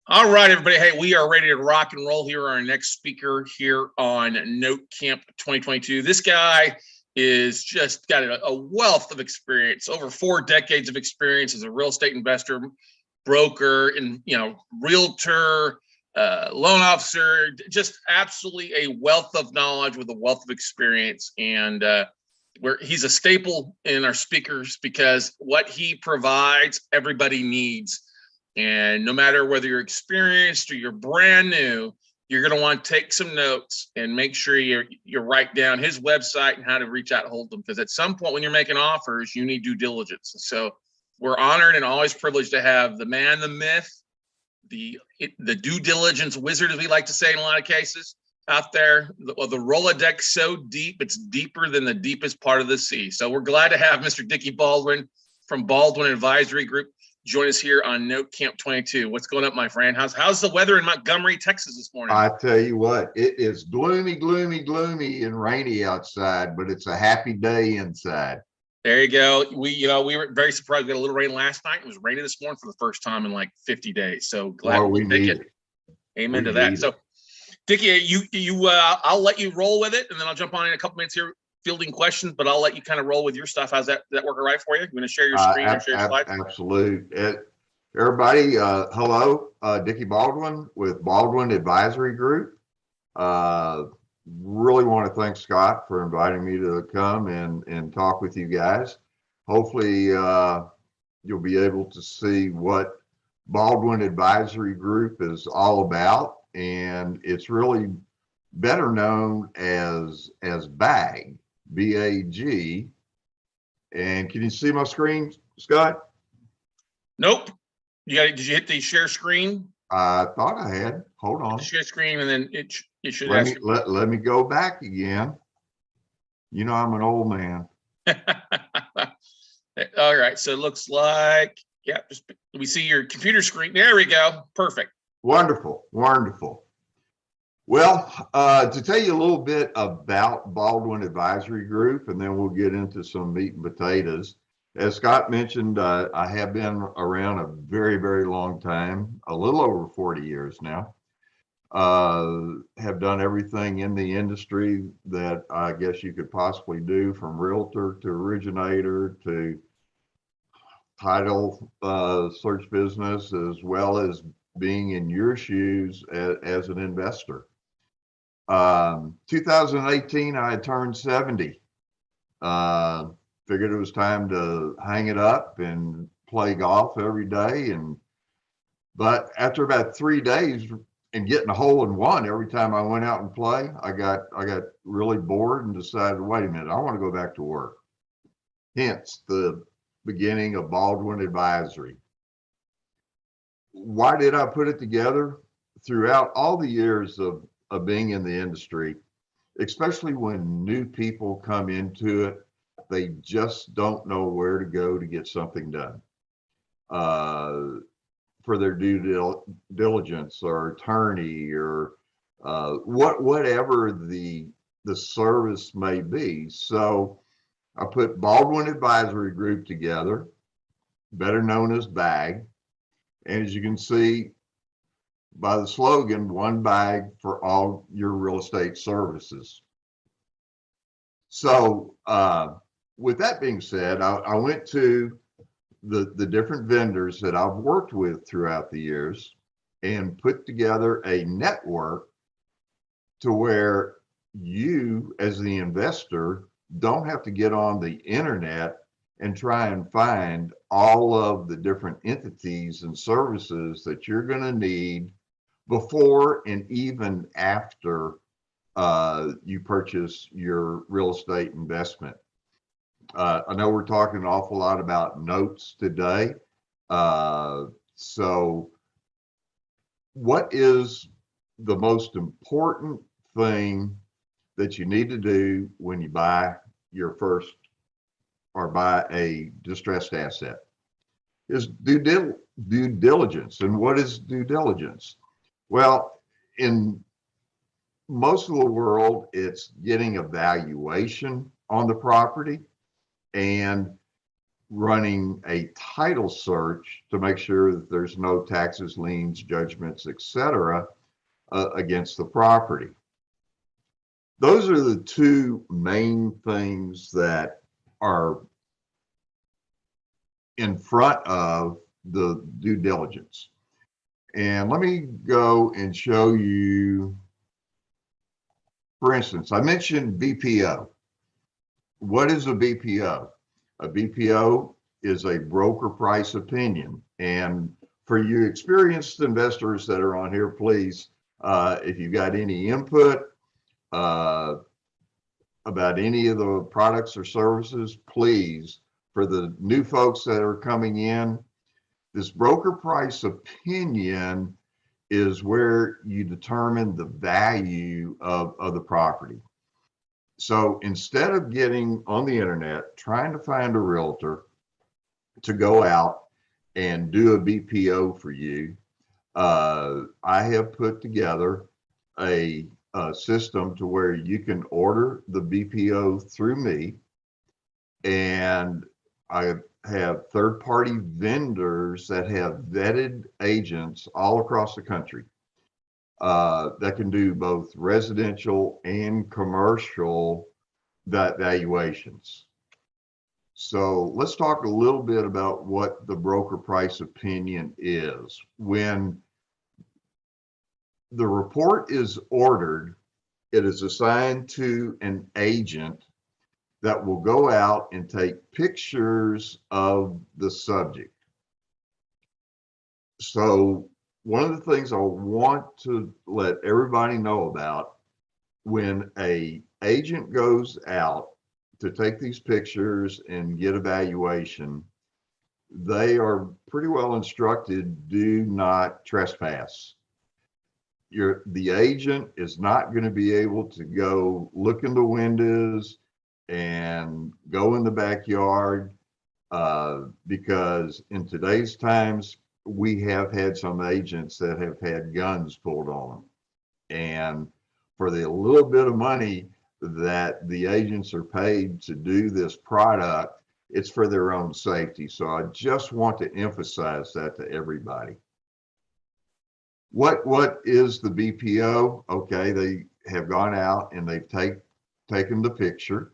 All right, everybody. Hey, we are ready to rock and roll here. Our next speaker here on Note Camp 2022. This guy is just got a wealth of experience, over 4 decades of experience as a real estate investor, broker, and realtor, loan officer. Just absolutely a wealth of knowledge with a wealth of experience, and he's a staple in our speakers because what he provides, everybody needs. And no matter whether you're experienced or you're brand new, you're going to want to take some notes and make sure you write down his website and how to reach out and hold them. Because at some point when you're making offers, you need due diligence. So we're honored and always privileged to have the man, the myth, the due diligence wizard, as we like to say in a lot of cases, out there. The Rolodex so deep, it's deeper than the deepest part of the sea. So we're glad to have Mr. Dickie Baldwin from Baldwin Advisory Group join us here on Note Camp 22. What's going up, my friend? How's the weather in Montgomery, Texas this morning? I tell you what, it is gloomy, gloomy, gloomy and rainy outside, but it's a happy day inside. There you go. We were very surprised. We got a little rain last night. It was raining this morning for the first time in like 50 days. So glad we need it. Amen to that. So, Dickie, I'll let you roll with it, and then I'll jump on in a couple minutes here fielding questions, but I'll let you kind of roll with your stuff. How's that work all right for you? You want to share your screen and share your slides? Absolutely. Everybody, hello, Dickie Baldwin with Baldwin Advisory Group. Really want to thank Scott for inviting me to come and talk with you guys. Hopefully, you'll be able to see what Baldwin Advisory Group is all about, and it's really better known as BAG, B-A-G. And can you see my screen, Scott? Nope. Did you hit the share screen? I thought I had. Hold on. Share screen, and then it should let me go back again. You know, I'm an old man. All right. So it looks like, we see your computer screen. There we go. Perfect. Wonderful. Wonderful. Well, to tell you a little bit about Baldwin Advisory Group, and then we'll get into some meat and potatoes. As Scott mentioned, I have been around a very, very long time, a little over 40 years now. Have done everything in the industry that I guess you could possibly do, from realtor to originator to title search business, as well as being in your shoes as an investor. 2018, I had turned 70. Figured it was time to hang it up and play golf every day. But after about 3 days and getting a hole in one every time I went out and play, I got really bored and decided, wait a minute, I want to go back to work. Hence the beginning of Baldwin Advisory. Why did I put it together? Throughout all the years of being in the industry, especially when new people come into it, they just don't know where to go to get something done for their due diligence or attorney or whatever the service may be. So I put Baldwin Advisory Group together, better known as BAG. And as you can see by the slogan, one bag for all your real estate services. So with that being said, I went to the different vendors that I've worked with throughout the years and put together a network to where you, as the investor, don't have to get on the internet and try and find all of the different entities and services that you're going to need before and even after you purchase your real estate investment. I know we're talking an awful lot about notes today. So what is the most important thing that you need to do when you buy your first or buy a distressed asset? Is due diligence. And what is due diligence? Well, in most of the world, it's getting a valuation on the property. And running a title search to make sure that there's no taxes, liens, judgments, etc., against the property. Those are the two main things that are in front of the due diligence. And let me go and show you, for instance, I mentioned BPO. What is a BPO? A BPO is a broker price opinion. And for you experienced investors that are on here, please, if you've got any input about any of the products or services, please, for the new folks that are coming in, this broker price opinion is where you determine the value of the property. So instead of getting on the internet, trying to find a realtor to go out and do a BPO for you, I have put together a system to where you can order the BPO through me, and I have third-party vendors that have vetted agents all across the country that can do both residential and commercial valuations. So let's talk a little bit about what the broker price opinion is. When the report is ordered, it is assigned to an agent that will go out and take pictures of the subject. So one of the things I want to let everybody know about, when an agent goes out to take these pictures and get a valuation, they are pretty well instructed, do not trespass. The agent is not going to be able to go look in the windows and go in the backyard because in today's times, we have had some agents that have had guns pulled on them. And for the little bit of money that the agents are paid to do this product, it's for their own safety. So I just want to emphasize that to everybody. What is the BPO? Okay, they have gone out and they've taken the picture.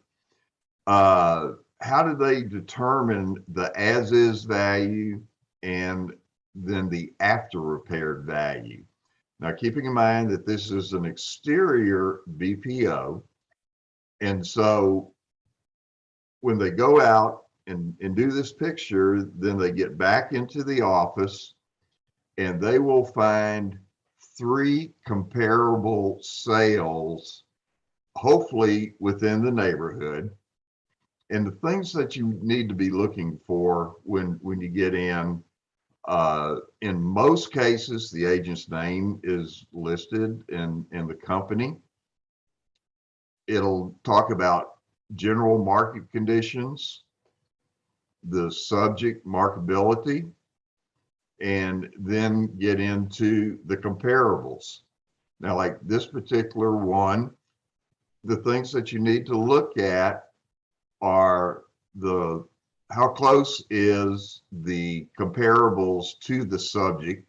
How do they determine the as-is value and then the after repaired value? Now, keeping in mind that this is an exterior BPO, and so when they go out and do this picture, then they get back into the office and they will find 3 comparable sales, hopefully within the neighborhood. And the things that you need to be looking for when you get in most cases, the agent's name is listed in the company. It'll talk about general market conditions, the subject marketability, and then get into the comparables. Now, like this particular one, the things that you need to look at are how close is the comparables to the subject.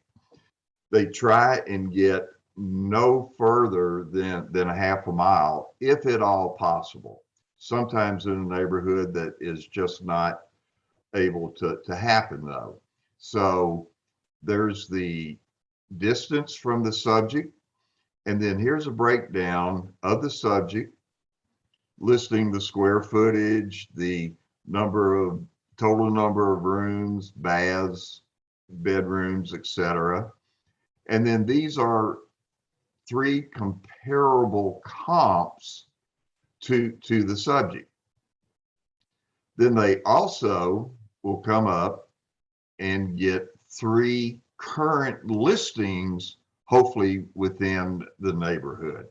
They try and get no further than a half a mile, if at all possible. Sometimes in a neighborhood that is just not able to happen though. So there's the distance from the subject, and then here's a breakdown of the subject, listing the square footage, the total number of rooms, baths, bedrooms, etc. And then these are 3 comparable comps to the subject. Then they also will come up and get 3 current listings, hopefully within the neighborhood.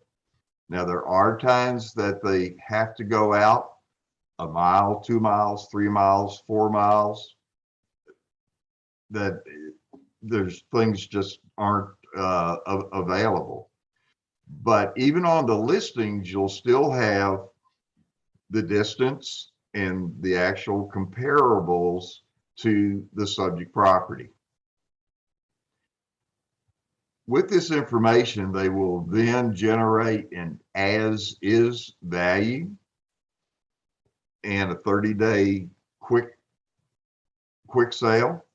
Now, there are times that they have to go out a mile, 2 miles, 3 miles, 4 miles, that there's things just aren't available. But even on the listings, you'll still have the distance, and the actual comparables to the subject property. With this information, they will then generate an as-is value and a 30-day quick sale.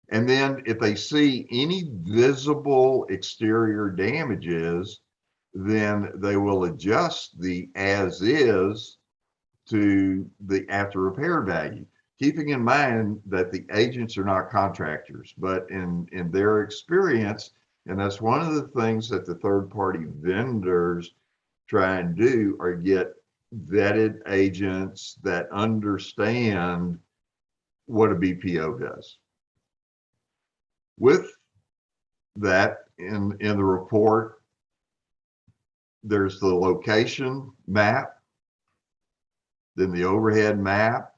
And then if they see any visible exterior damages, then they will adjust the as-is to the after repair value, keeping in mind that the agents are not contractors, but in their experience, and that's one of the things that the third-party vendors try and do, are get vetted agents that understand what a BPO does. With that, in the report, there's the location map, then the overhead map,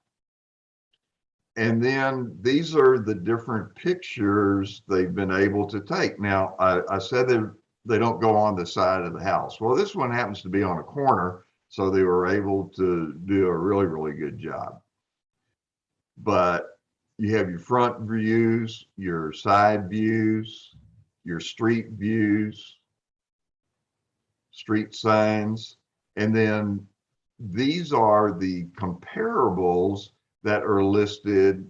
and then these are the different pictures they've been able to take. Now, I said that they don't go on the side of the house. Well, this one happens to be on a corner, so they were able to do a really, really good job. But you have your front views, your side views, your street views, street signs, and then these are the comparables that are listed,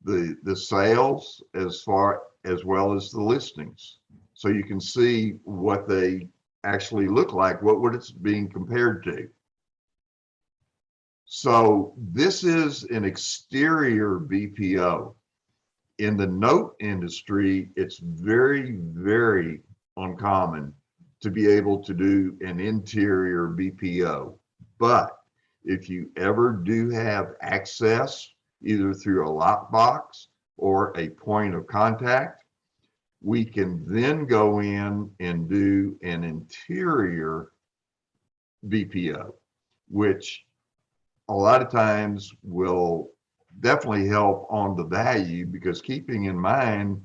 the sales as well as the listings. So you can see what they actually look like, what it's being compared to. So this is an exterior BPO. In the note industry, it's very, very uncommon to be able to do an interior BPO. But if you ever do have access, either through a lockbox or a point of contact, we can then go in and do an interior BPO, which a lot of times will definitely help on the value, because keeping in mind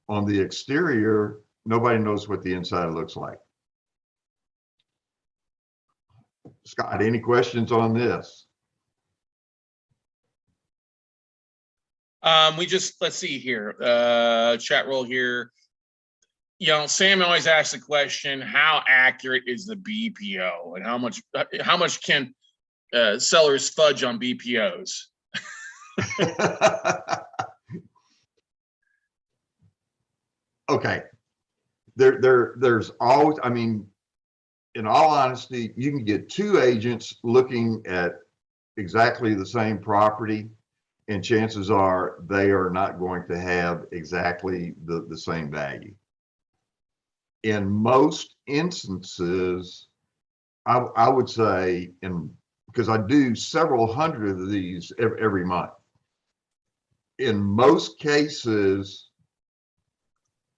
on the exterior, nobody knows what the inside looks like. Scott, any questions on this? Let's see here. Chat roll here. You know, Sam always asks the question, how accurate is the BPO, and how much can sellers fudge on BPOs? Okay. There's always, I mean, in all honesty, you can get two agents looking at exactly the same property, and chances are they are not going to have exactly the same value. In most instances, I would say, because I do several hundred of these every month, in most cases,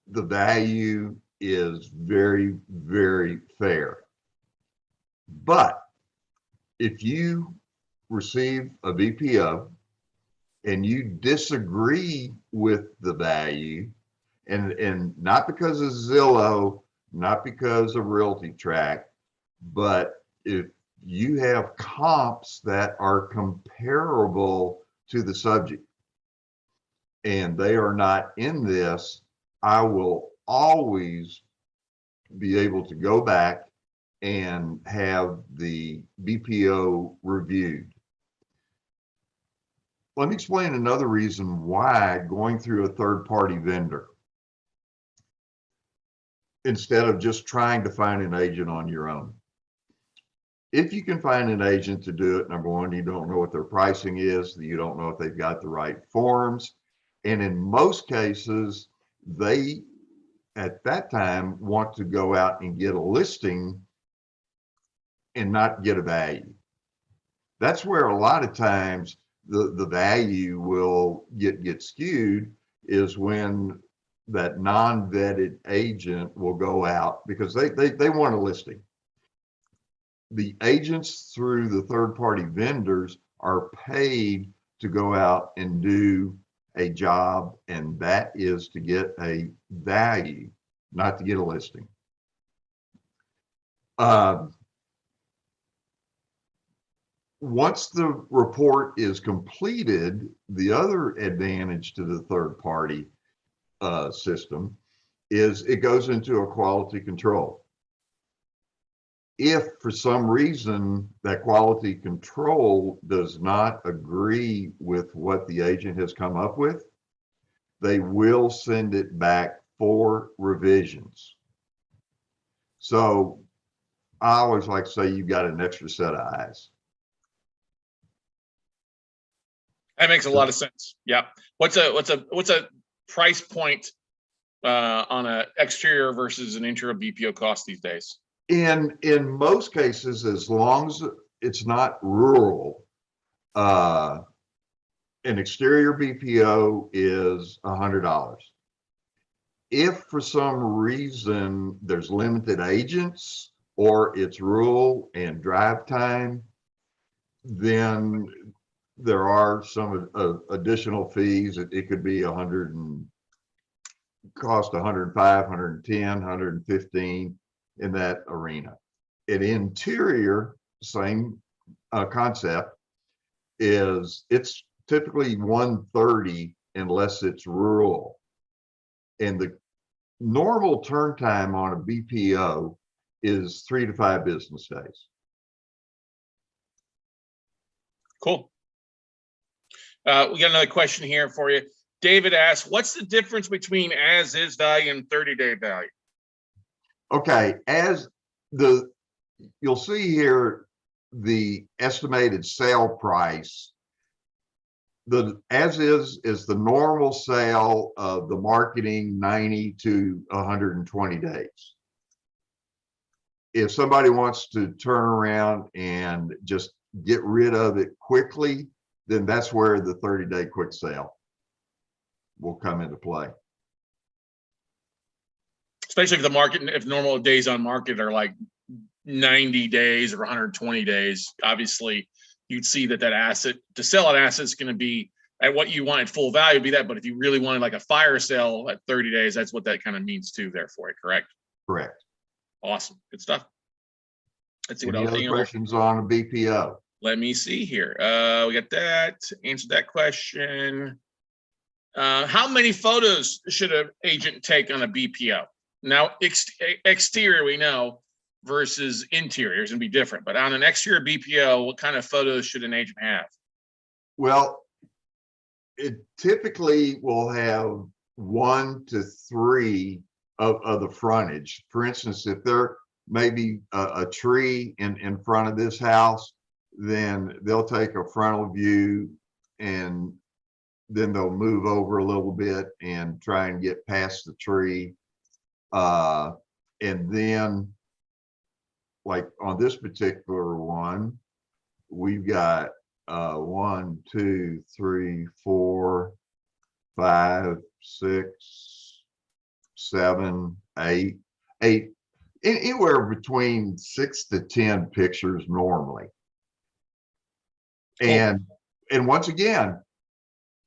the value is very, very fair. But if you receive a BPO and you disagree with the value, and not because of Zillow, not because of Realty Track, but if you have comps that are comparable to the subject and they are not in this, I will always be able to go back and have the BPO reviewed. Let me explain another reason why going through a third-party vendor instead of just trying to find an agent on your own. If you can find an agent to do it, number one, you don't know what their pricing is, you don't know if they've got the right forms, and in most cases, they at that time want to go out and get a listing and not get a value. That's where a lot of times the value will get skewed, is when that non-vetted agent will go out because they want a listing. The agents through the third-party vendors are paid to go out and do a job, and that is to get a value, not to get a listing. once the report is completed, the other advantage to the third party system is it goes into a quality control. If for some reason that quality control does not agree with what the agent has come up with, they will send it back for revisions. So I always like to say you've got an extra set of eyes. That makes a lot of sense. Yeah. What's a price point on an exterior versus an interior BPO cost these days? In most cases, as long as it's not rural, an exterior BPO is $100. If for some reason there's limited agents or it's rural and drive time, then there are some additional fees. It could be cost 105, 110, 115 in that arena. An interior, same concept, it's typically 130 unless it's rural. And the normal turn time on a BPO is 3 to 5 business days. Cool. We got another question here for you. David asks, what's the difference between as is value and 30-day value? Okay, you'll see here the estimated sale price. The as is the normal sale of the marketing 90 to 120 days. If somebody wants to turn around and just get rid of it quickly, then that's where the 30-day quick sale will come into play. Especially if normal days on market are like 90 days or 120 days, obviously you'd see that asset, to sell an asset is going to be at what you want at full value, be that. But if you really wanted like a fire sale at 30 days, that's what that kind of means too, there for you, correct? Correct. Awesome. Good stuff. Let's see what Any else. other questions on a BPO? Let me see here. We got that. Answered that question. How many photos should an agent take on a BPO? Now, exterior we know versus interior is going to be different. But on an exterior BPO, what kind of photos should an agent have? Well, it typically will have 1 to 3 of the frontage. For instance, if there may be a tree in front of this house, then they'll take a frontal view and then they'll move over a little bit and try and get past the tree. And then, like on this particular one, we've got 1, 2, 3, 4, 5, 6, 7, 8, anywhere between 6 to 10 pictures normally. And once again,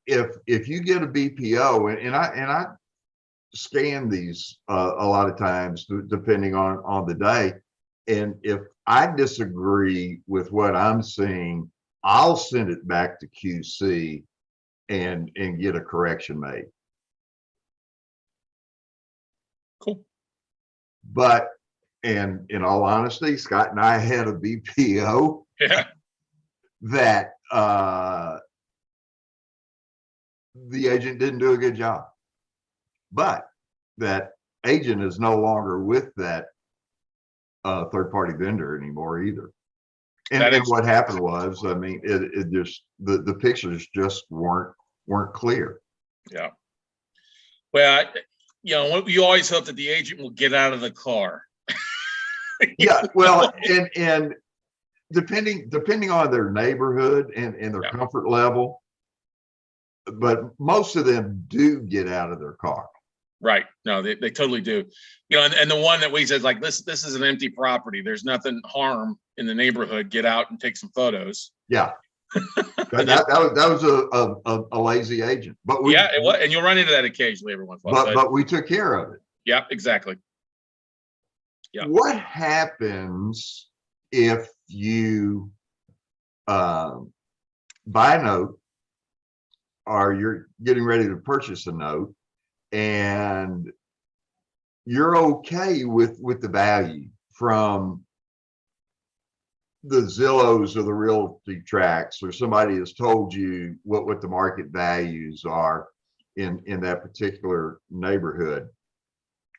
if you get a BPO, and I scan these a lot of times depending on the day, and if I disagree with what I'm seeing, I'll send it back to QC and get a correction made. Cool. But, and in all honesty, Scott and I had a BPO that the agent didn't do a good job, but that agent is no longer with that third-party vendor anymore either. And what happened was, I mean, it just the pictures just weren't clear. Yeah. Well, you always hope that the agent will get out of the car. Yeah. Well, and depending on their neighborhood and their comfort level, but most of them do get out of their car. Right. No, they totally do. And the one that we said, like, this is an empty property. There's nothing harm in the neighborhood. Get out and take some photos. Yeah. that was a lazy agent. But it was, and you'll run into that occasionally every once in a while. But we took care of it. Yeah, exactly. Yeah. What happens if you buy a note, or you're getting ready to purchase a note, and you're okay with the value from the Zillows or the realty tracks, or somebody has told you what the market values are in that particular neighborhood,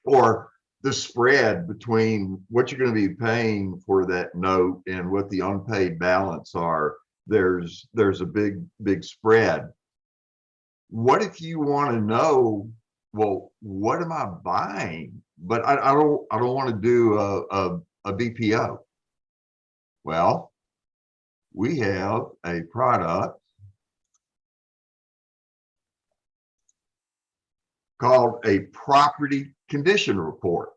or the spread between what you're going to be paying for that note and what the unpaid balance are. There's a big spread. What if you want to know, well, what am I buying? But I don't want to do a BPO. Well, we have a product called a property condition report.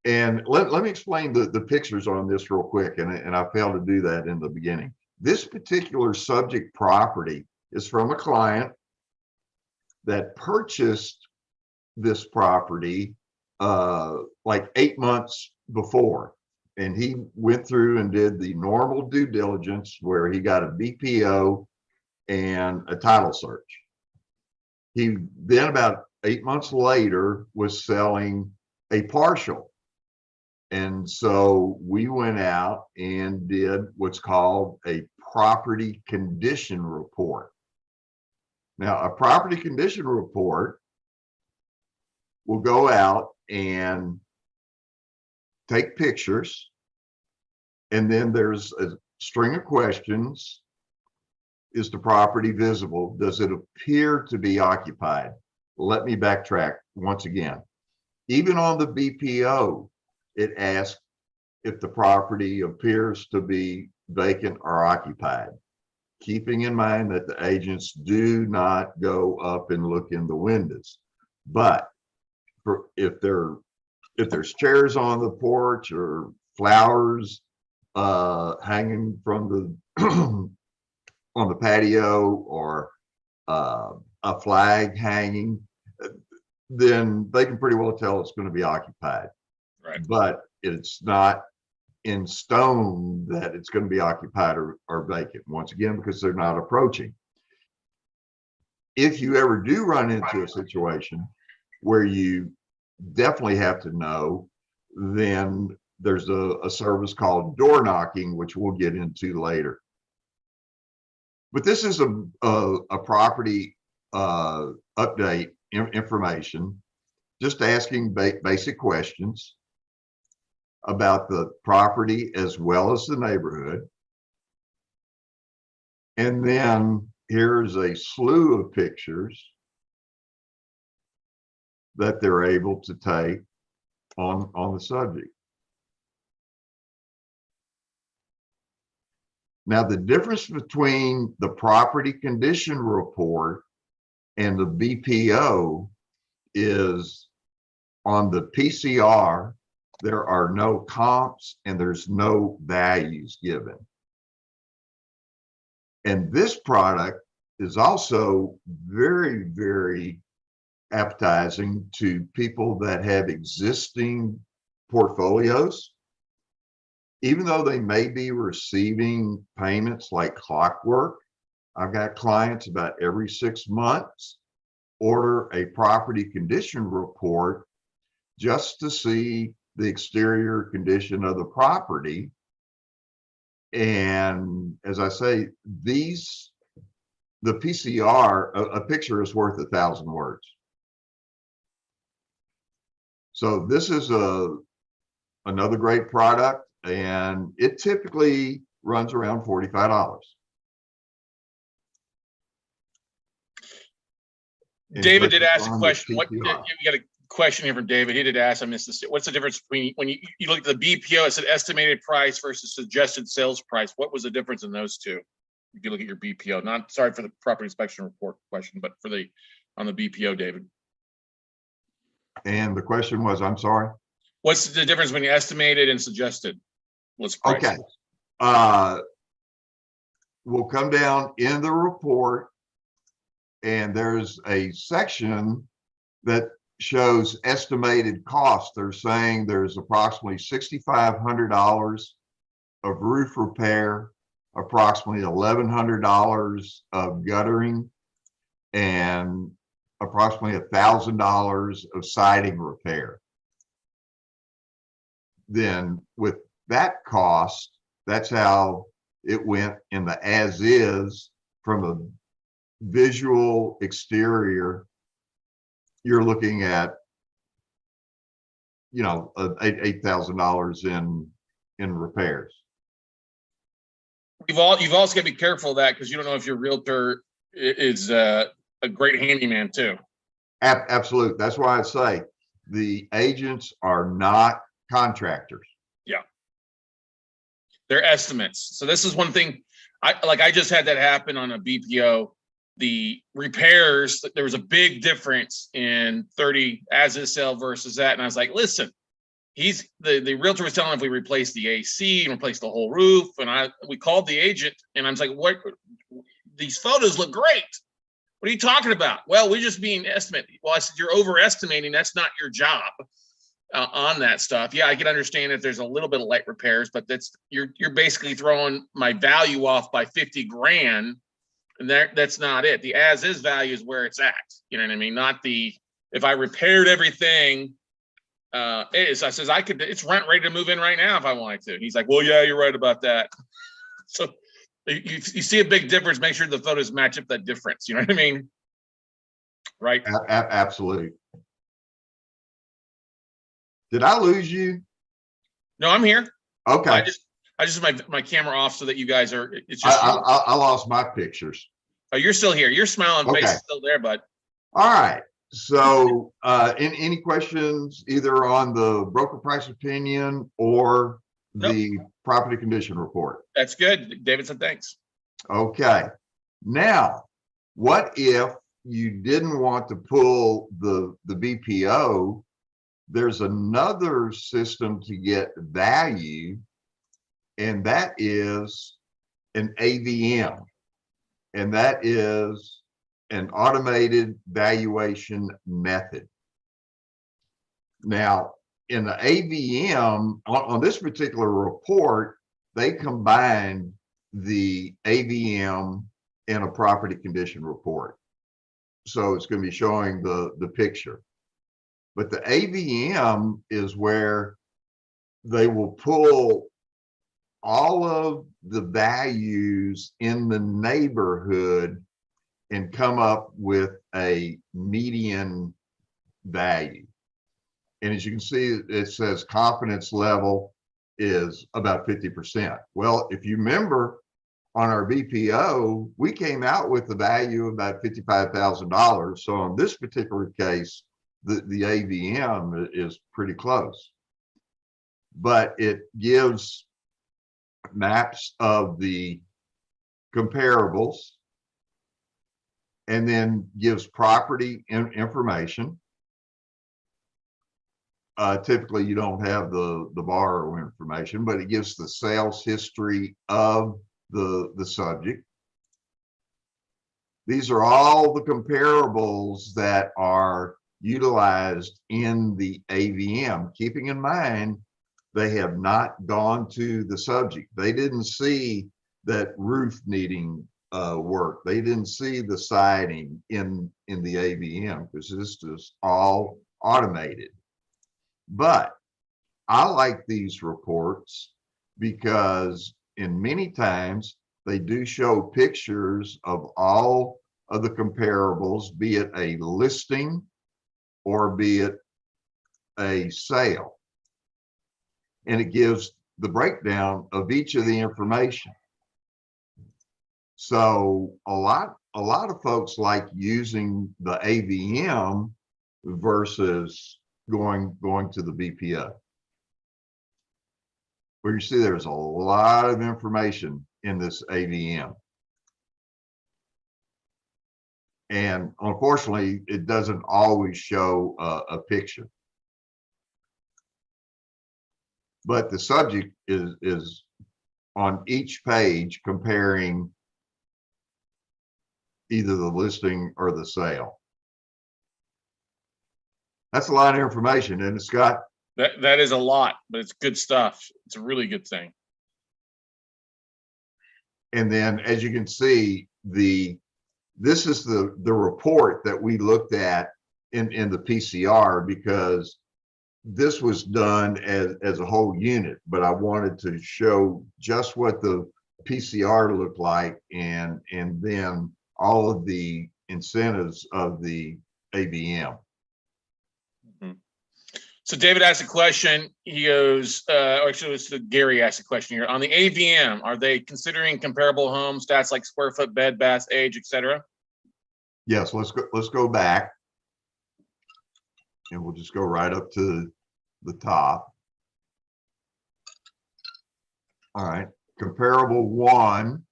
And let me explain the pictures on this real quick, and I failed to do that in the beginning. This particular subject property is from a client that purchased this property like 8 months before. And he went through and did the normal due diligence where he got a BPO and a title search. He then, about 8 months later, was selling a partial. And so we went out and did what's called a property condition report. Now, a property condition report will go out and take pictures, and then there's a string of questions. Is the property visible? Does it appear to be occupied? Let me backtrack once again. Even on the BPO, it asks if the property appears to be vacant or occupied, keeping in mind that the agents do not go up and look in the windows. But if there's chairs on the porch or flowers hanging from the on the patio, or a flag hanging, then they can pretty well tell it's going to be occupied. Right. But it's not in stone that it's going to be occupied or vacant, once again, because they're not approaching. If you ever do run into a situation where you definitely have to know, then there's a service called door knocking, which we'll get into later. But this is a property update information, just asking basic questions about the property as well as the neighborhood. And then here's a slew of pictures that they're able to take on the subject. Now, the difference between the property condition report and the BPO is, on the PCR, there are no comps and there's no values given. And this product is also very, very appetizing to people that have existing portfolios. Even though they may be receiving payments like clockwork, I've got clients about every 6 months order a property condition report just to see the exterior condition of the property. And as I say, the PCR, a picture is worth 1,000 words. So this is another great product, and it typically runs around $45. David did ask a question. We got a question here from David. He did ask, I missed this. What's the difference between, when you look at the BPO, it's an estimated price versus suggested sales price. What was the difference in those two? If you look at your BPO, not sorry for the property inspection report question, but for on the BPO, David. And the question was, I'm sorry? What's the difference between estimated and suggested? What's price? Okay. We'll come down in the report, and there's a section that shows estimated cost. They're saying there's approximately $6,500 of roof repair, approximately $1,100 of guttering, and approximately $1,000 of siding repair. Then with that cost, that's how it went in the as is. From a visual exterior, you're looking at, you know, $8,000 in repairs. You've also got to be careful of that, because you don't know if your realtor is a great handyman too. Absolutely. That's why I say the agents are not contractors. Yeah. They're estimates. So this is one thing I just had that happen on a BPO. The repairs, there was a big difference in 30 as is sale versus that. And I was like, listen, the realtor was telling him if we replace the AC and replace the whole roof. And we called the agent and I was like, what? These photos look great. What are you talking about? Well, we're just being estimated. Well, I said, you're overestimating. That's not your job on that stuff. Yeah, I can understand if there's a little bit of light repairs, but you're basically throwing my value off by 50 grand. And that's not it. The as is value is where it's at. You know what I mean? Not if I repaired everything, I says it's rent ready to move in right now if I wanted to. He's like, well, yeah, you're right about that. So you see a big difference, make sure the photos match up that difference. You know what I mean? Right. Absolutely. Did I lose you? No, I'm here. Okay. I just have my camera off so that you guys are, it's just, I lost my pictures. Oh, you're still here. Your smiling face is still there, bud. All right. So any questions either on the broker price opinion or the property condition report? That's good. David said thanks. Okay. Now, what if you didn't want to pull the BPO? There's another system to get value, and that is an AVM. And that is an automated valuation method. Now, in the AVM, on this particular report, they combined the AVM and a property condition report. So it's going to be showing the picture. But the AVM is where they will pull all of the values in the neighborhood and come up with a median value. And as you can see, it says confidence level is about 50%. Well, if you remember on our BPO, we came out with the value of about $55,000. So in this particular case, the AVM is pretty close. But it gives maps of the comparables and then gives property information. Typically you don't have the borrower information, but it gives the sales history of the subject. These are all the comparables that are utilized in the AVM, keeping in mind they have not gone to the subject. They didn't see that roof needing work. They didn't see the siding in the AVM because this is all automated. But I like these reports because in many times they do show pictures of all of the comparables, be it a listing or be it a sale. And it gives the breakdown of each of the information. So a lot of folks like using the AVM versus going to the BPO. Where you see there's a lot of information in this AVM. And unfortunately, it doesn't always show a picture. But the subject is on each page comparing either the listing or the sale. That's a lot of information, and it's got that is a lot, but it's good stuff. It's a really good thing. And then, as you can see, this is the report that we looked at in the PCR, because this was done as a whole unit, but I wanted to show just what the PCR looked like, and then all of the incentives of the AVM. So David asked a question. He goes, actually, it's Gary asked a question here. On the AVM, are they considering comparable home stats like square foot, bed, bath, age, etc.? Yes, let's go back, and we'll just go right up to the top. All right, comparable one.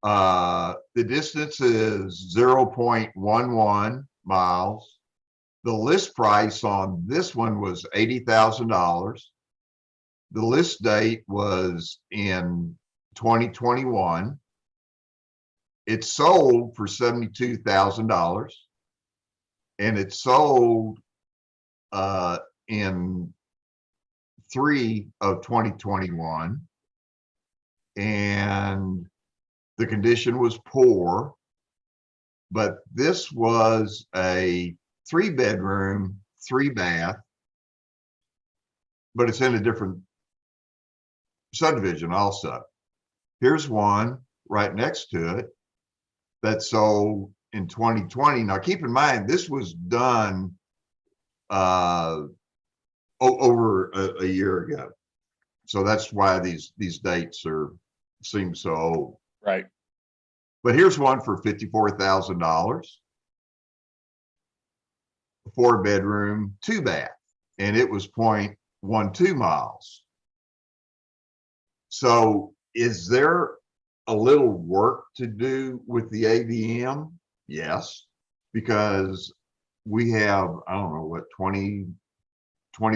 The distance is 0.11 miles. The list price on this one was $80,000. The list date was in 2021. It sold for $72,000, and it sold in 3 of 2021, and the condition was poor, but this was a 3-bedroom, 3-bath, but it's in a different subdivision also. Here's one right next to it that sold in 2020. Now, keep in mind, this was done over a year ago. So that's why these dates seem so old. Right. But here's one for $54,000. 4-bedroom, 2-bath, and it was 0.12 miles. So is there a little work to do with the AVM? Yes, because we have, I don't know, what, 20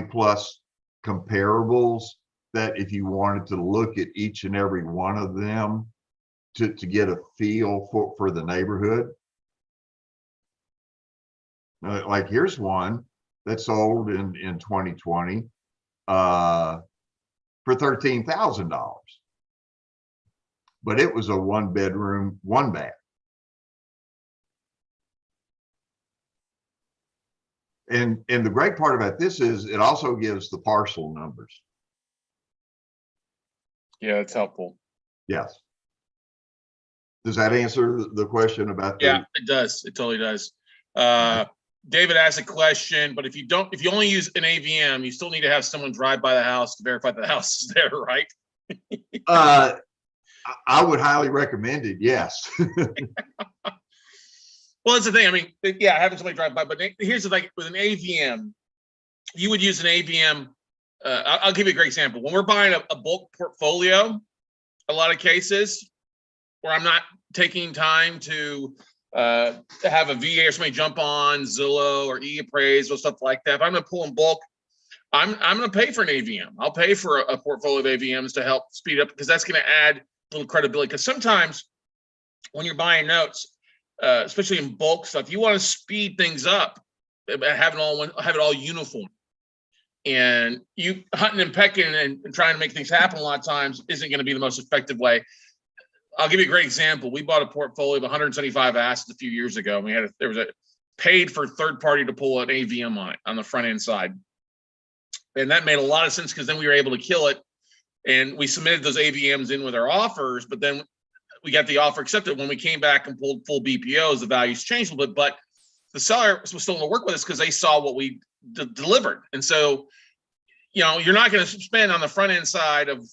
plus comparables that if you wanted to look at each and every one of them to get a feel for the neighborhood. Like here's one that sold in 2020 for $13,000, but it was a 1-bedroom, 1-bath. And the great part about this is it also gives the parcel numbers. Yeah, it's helpful. Yes. Does that answer the question about Yeah, it does. It totally does. David asked a question, but if you only use an AVM, you still need to have someone drive by the house to verify that the house is there, right? I would highly recommend it. Yes. Well, that's the thing. I mean, yeah, having somebody drive by, but here's the thing: with an AVM, you would use an AVM. I'll give you a great example. When we're buying a bulk portfolio, a lot of cases where I'm not taking time to have a VA or somebody jump on Zillow or eAppraise or stuff like that. If I'm going to pull in bulk, I'm going to pay for an AVM. I'll pay for a portfolio of AVMs to help speed up, because that's going to add a little credibility. Because sometimes when you're buying notes, especially in bulk stuff, you want to speed things up, have it all uniform. And you hunting and pecking and trying to make things happen a lot of times isn't going to be the most effective way. I'll give you a great example. We bought a portfolio of 175 assets a few years ago. There was a paid for third party to pull an AVM on it on the front end side. And that made a lot of sense, because then we were able to kill it. And we submitted those AVMs in with our offers, but then we got the offer accepted. When we came back and pulled full BPOs, the values changed a little bit, but the seller was still going to work with us because they saw what we delivered. And so, you're not going to spend on the front end side of,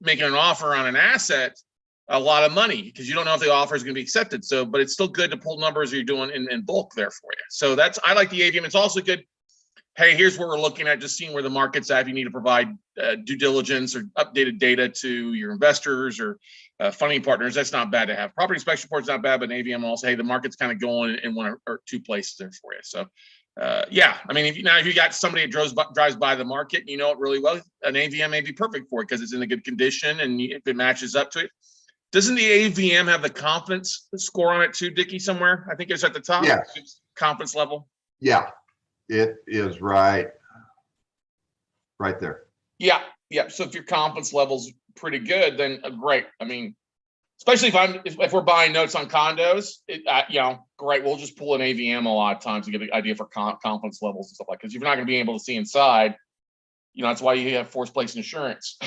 making an offer on an asset a lot of money, because you don't know if the offer is going to be accepted. So, but it's still good to pull numbers you're doing in bulk there for you. So I like the AVM. It's also good. Hey, here's what we're looking at, just seeing where the market's at. If you need to provide due diligence or updated data to your investors or funding partners, that's not bad to have. Property inspection report's not bad, but an AVM also, hey, the market's kind of going in one or two places there for you. So, yeah, I mean, if you got somebody that drives by the market, and you know it really well, an AVM may be perfect for it because it's in a good condition, and if it matches up to it. Doesn't the AVM have the confidence score on it too, Dickie, somewhere? I think it's at the top. Yes. Confidence level. Yeah, it is right there. Yeah. So if your confidence level's pretty good, then great. I mean, especially if we're buying notes on condos, great. We'll just pull an AVM a lot of times to get an idea for confidence levels and stuff like. Because you're not going to be able to see inside. That's why you have forced place insurance.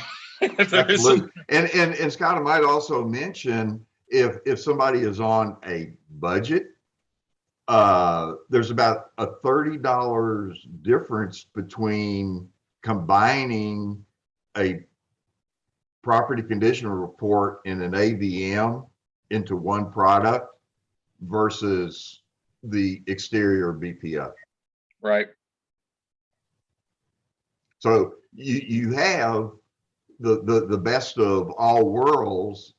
Absolutely. And Scott, I might also mention if somebody is on a budget, there's about a $30 difference between combining a property condition report and an AVM into one product versus the exterior BPO. Right. So you have the best of all worlds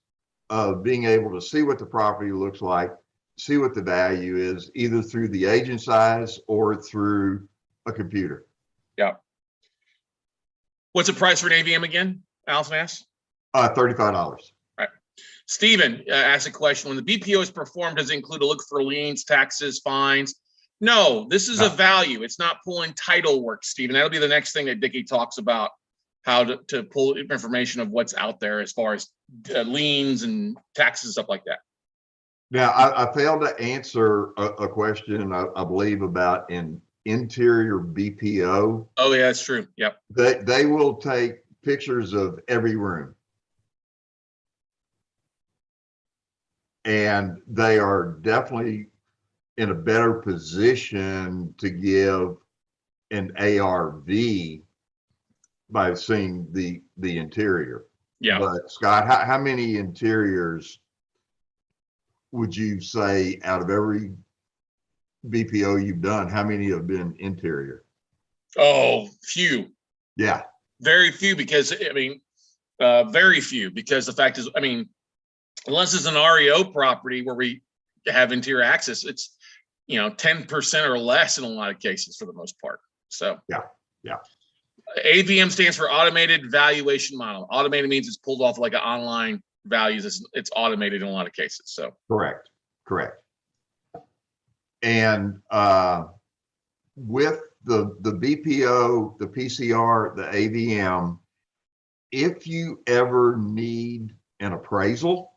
of being able to see what the property looks like, see what the value is, either through the agent's eyes or through a computer. Yeah. What's the price for an AVM again? Allison asked. $35. Right. Stephen asked a question. When the BPO is performed, does it include a look for liens, taxes, fines? No, this is a value. It's not pulling title work, Stephen. That'll be the next thing that Dickie talks about, how to pull information of what's out there as far as liens and taxes and stuff like that. Now, I failed to answer a question, I believe, about an interior BPO. Oh, yeah, that's true. Yep. They will take pictures of every room. And they are definitely in a better position to give an ARV by seeing the interior. Yeah. But Scott, how many interiors would you say out of every BPO you've done, how many have been interior? Oh, few. Yeah. Very few, because very few, because the fact is, unless it's an REO property where we have interior access, it's 10% or less in a lot of cases for the most part. So yeah. AVM stands for automated valuation model. Automated means it's pulled off like an online values. It's automated in a lot of cases. So correct. And with the BPO, the PCR, the AVM, if you ever need an appraisal,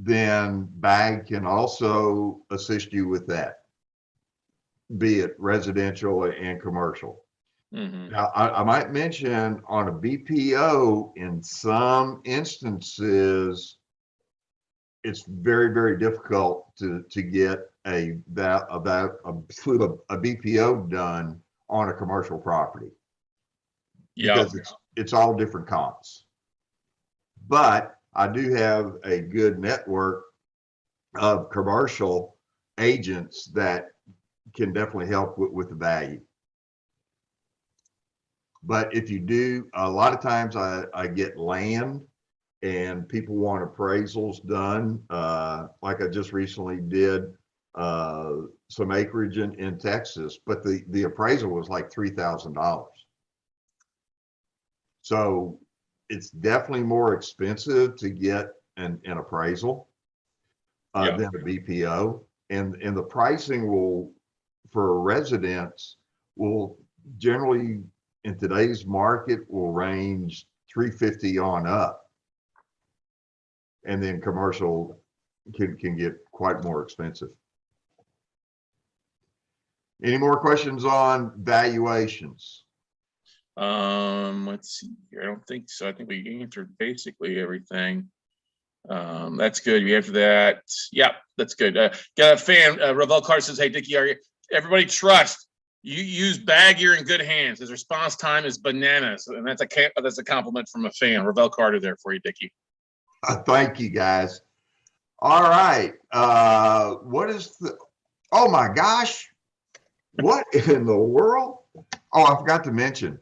then BAG can also assist you with that, be it residential and commercial. Mm-hmm. Now, I might mention on a BPO, in some instances, it's very, very difficult to get a BPO done on a commercial property. Yeah. Because it's all different comps. But I do have a good network of commercial agents that can definitely help with the value. But if you do, a lot of times I get land and people want appraisals done. Like I just recently did some acreage in Texas, but the appraisal was like $3,000. So it's definitely more expensive to get an appraisal than a BPO. And the pricing for residents will generally, in today's market, will range $350 on up. And then commercial can get quite more expensive. Any more questions on valuations? Let's see here. I don't think so. I think we answered basically everything. That's good. We answered that. Yep, that's good. Got a fan. Ravel Carter says, "Hey, Dickie, everybody trust you use BAG. You're in good hands. His response time is bananas, and that's a compliment from a fan. Ravel Carter there for you, Dickie. Thank you, guys. All right. What is the? Oh my gosh! What in the world? Oh, I forgot to mention.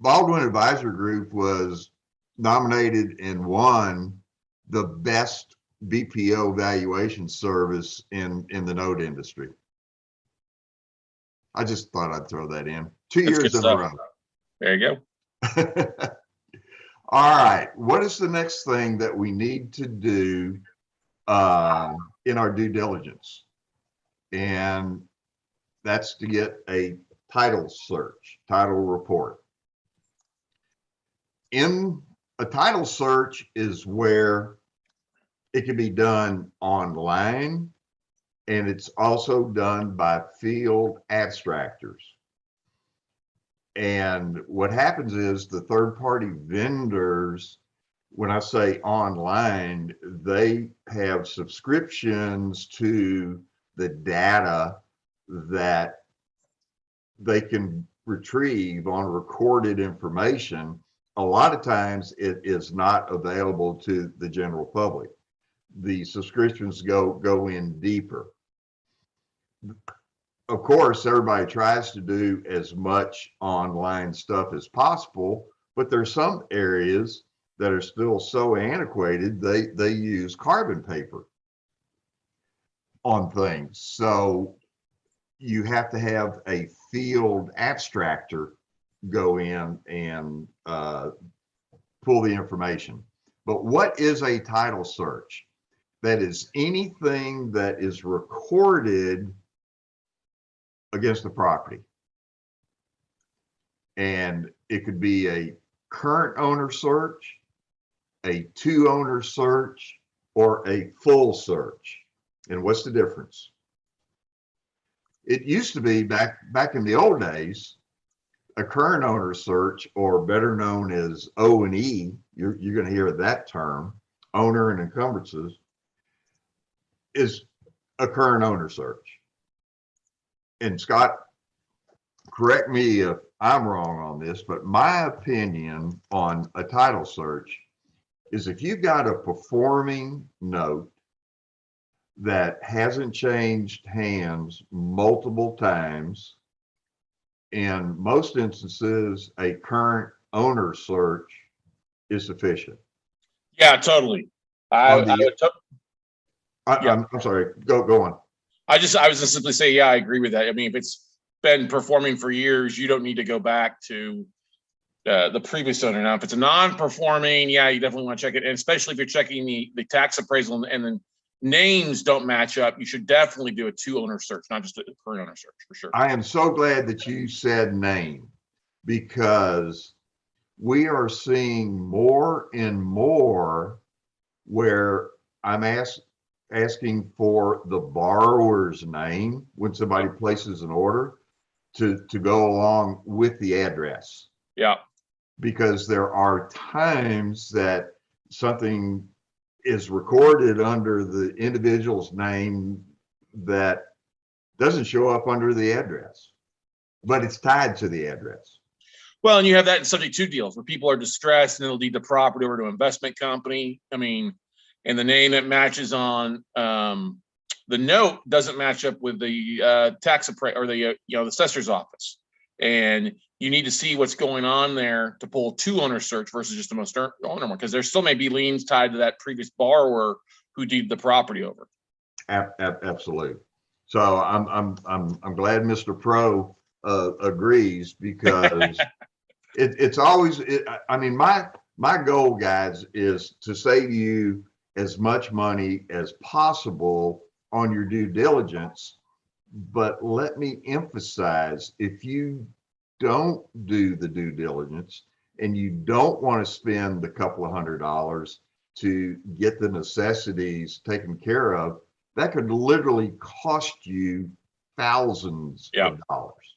Baldwin Advisory Group was nominated and won the best BPO valuation service in the note industry. I just thought I'd throw that in. 2 years in a row. There you go. All right. What is the next thing that we need to do in our due diligence? And that's to get a title search, title report. in a title search is where it can be done online, and it's also done by field abstractors. And what happens is the third-party vendors, when I say online, they have subscriptions to the data that they can retrieve on recorded information. A lot of times it is not available to the general public. The subscriptions go in deeper. Of course, everybody tries to do as much online stuff as possible, but there's some areas that are still so antiquated, they use carbon paper on things. So you have to have a field abstractor go in and pull the information. But what is a title search? That is anything that is recorded against the property. And it could be a current owner search, a two owner search, or a full search. And what's the difference? It used to be back in the old days, a current owner search, or better known as O&E, you're going to hear that term, owner and encumbrances, is a current owner search. And Scott, correct me if I'm wrong on this, but my opinion on a title search is if you've got a performing note that hasn't changed hands multiple times, in most instances, a current owner search is sufficient. Yeah, totally. I'm sorry, go on. I was just simply say, yeah, I agree with that. I mean, if it's been performing for years, you don't need to go back to the previous owner. Now, if it's a non-performing, yeah, you definitely want to check it. And especially if you're checking the tax appraisal and the names don't match up, you should definitely do a two owner search, not just a current owner search, for sure. I am so glad that you said name, because we are seeing more and more where I'm asking for the borrower's name when somebody places an order to go along with the address. Yeah. Because there are times that something is recorded under the individual's name that doesn't show up under the address, but it's tied to the address. Well, and you have that in subject to deals where people are distressed and it'll deed the property over to an investment company. I mean, and the name that matches on the note doesn't match up with the tax appraisal or the the assessor's office, and you need to see what's going on there to pull a two owner search versus just the most owner one, because there still may be liens tied to that previous borrower who deeded the property over. Absolutely. So I'm glad Mr. Pro agrees, because it's always I mean, my goal, guys, is to save you as much money as possible on your due diligence. But let me emphasize, if you don't do the due diligence and you don't want to spend a couple of $100s to get the necessities taken care of, that could literally cost you thousands of dollars.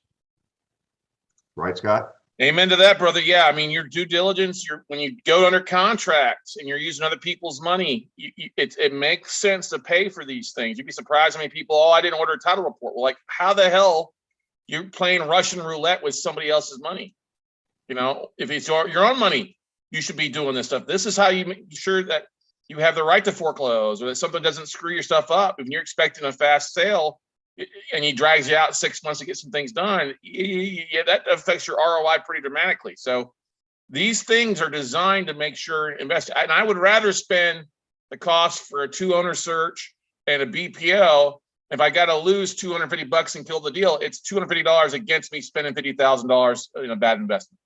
Right, Scott? Amen to that, brother. Yeah, I mean, your due diligence, when you go under contracts and you're using other people's money, it makes sense to pay for these things. You'd be surprised how many people, I didn't order a title report. Well, like, how the hell you're playing Russian roulette with somebody else's money? If it's your own money, you should be doing this stuff. This is how you make sure that you have the right to foreclose, or that something doesn't screw your stuff up. If you're expecting a fast sale and he drags you out 6 months to get some things done, that affects your ROI pretty dramatically. So these things are designed to make sure invest. And I would rather spend the cost for a two owner search and a BPO. If I got to lose $250 and kill the deal, it's $250 against me spending $50,000 in a bad investment.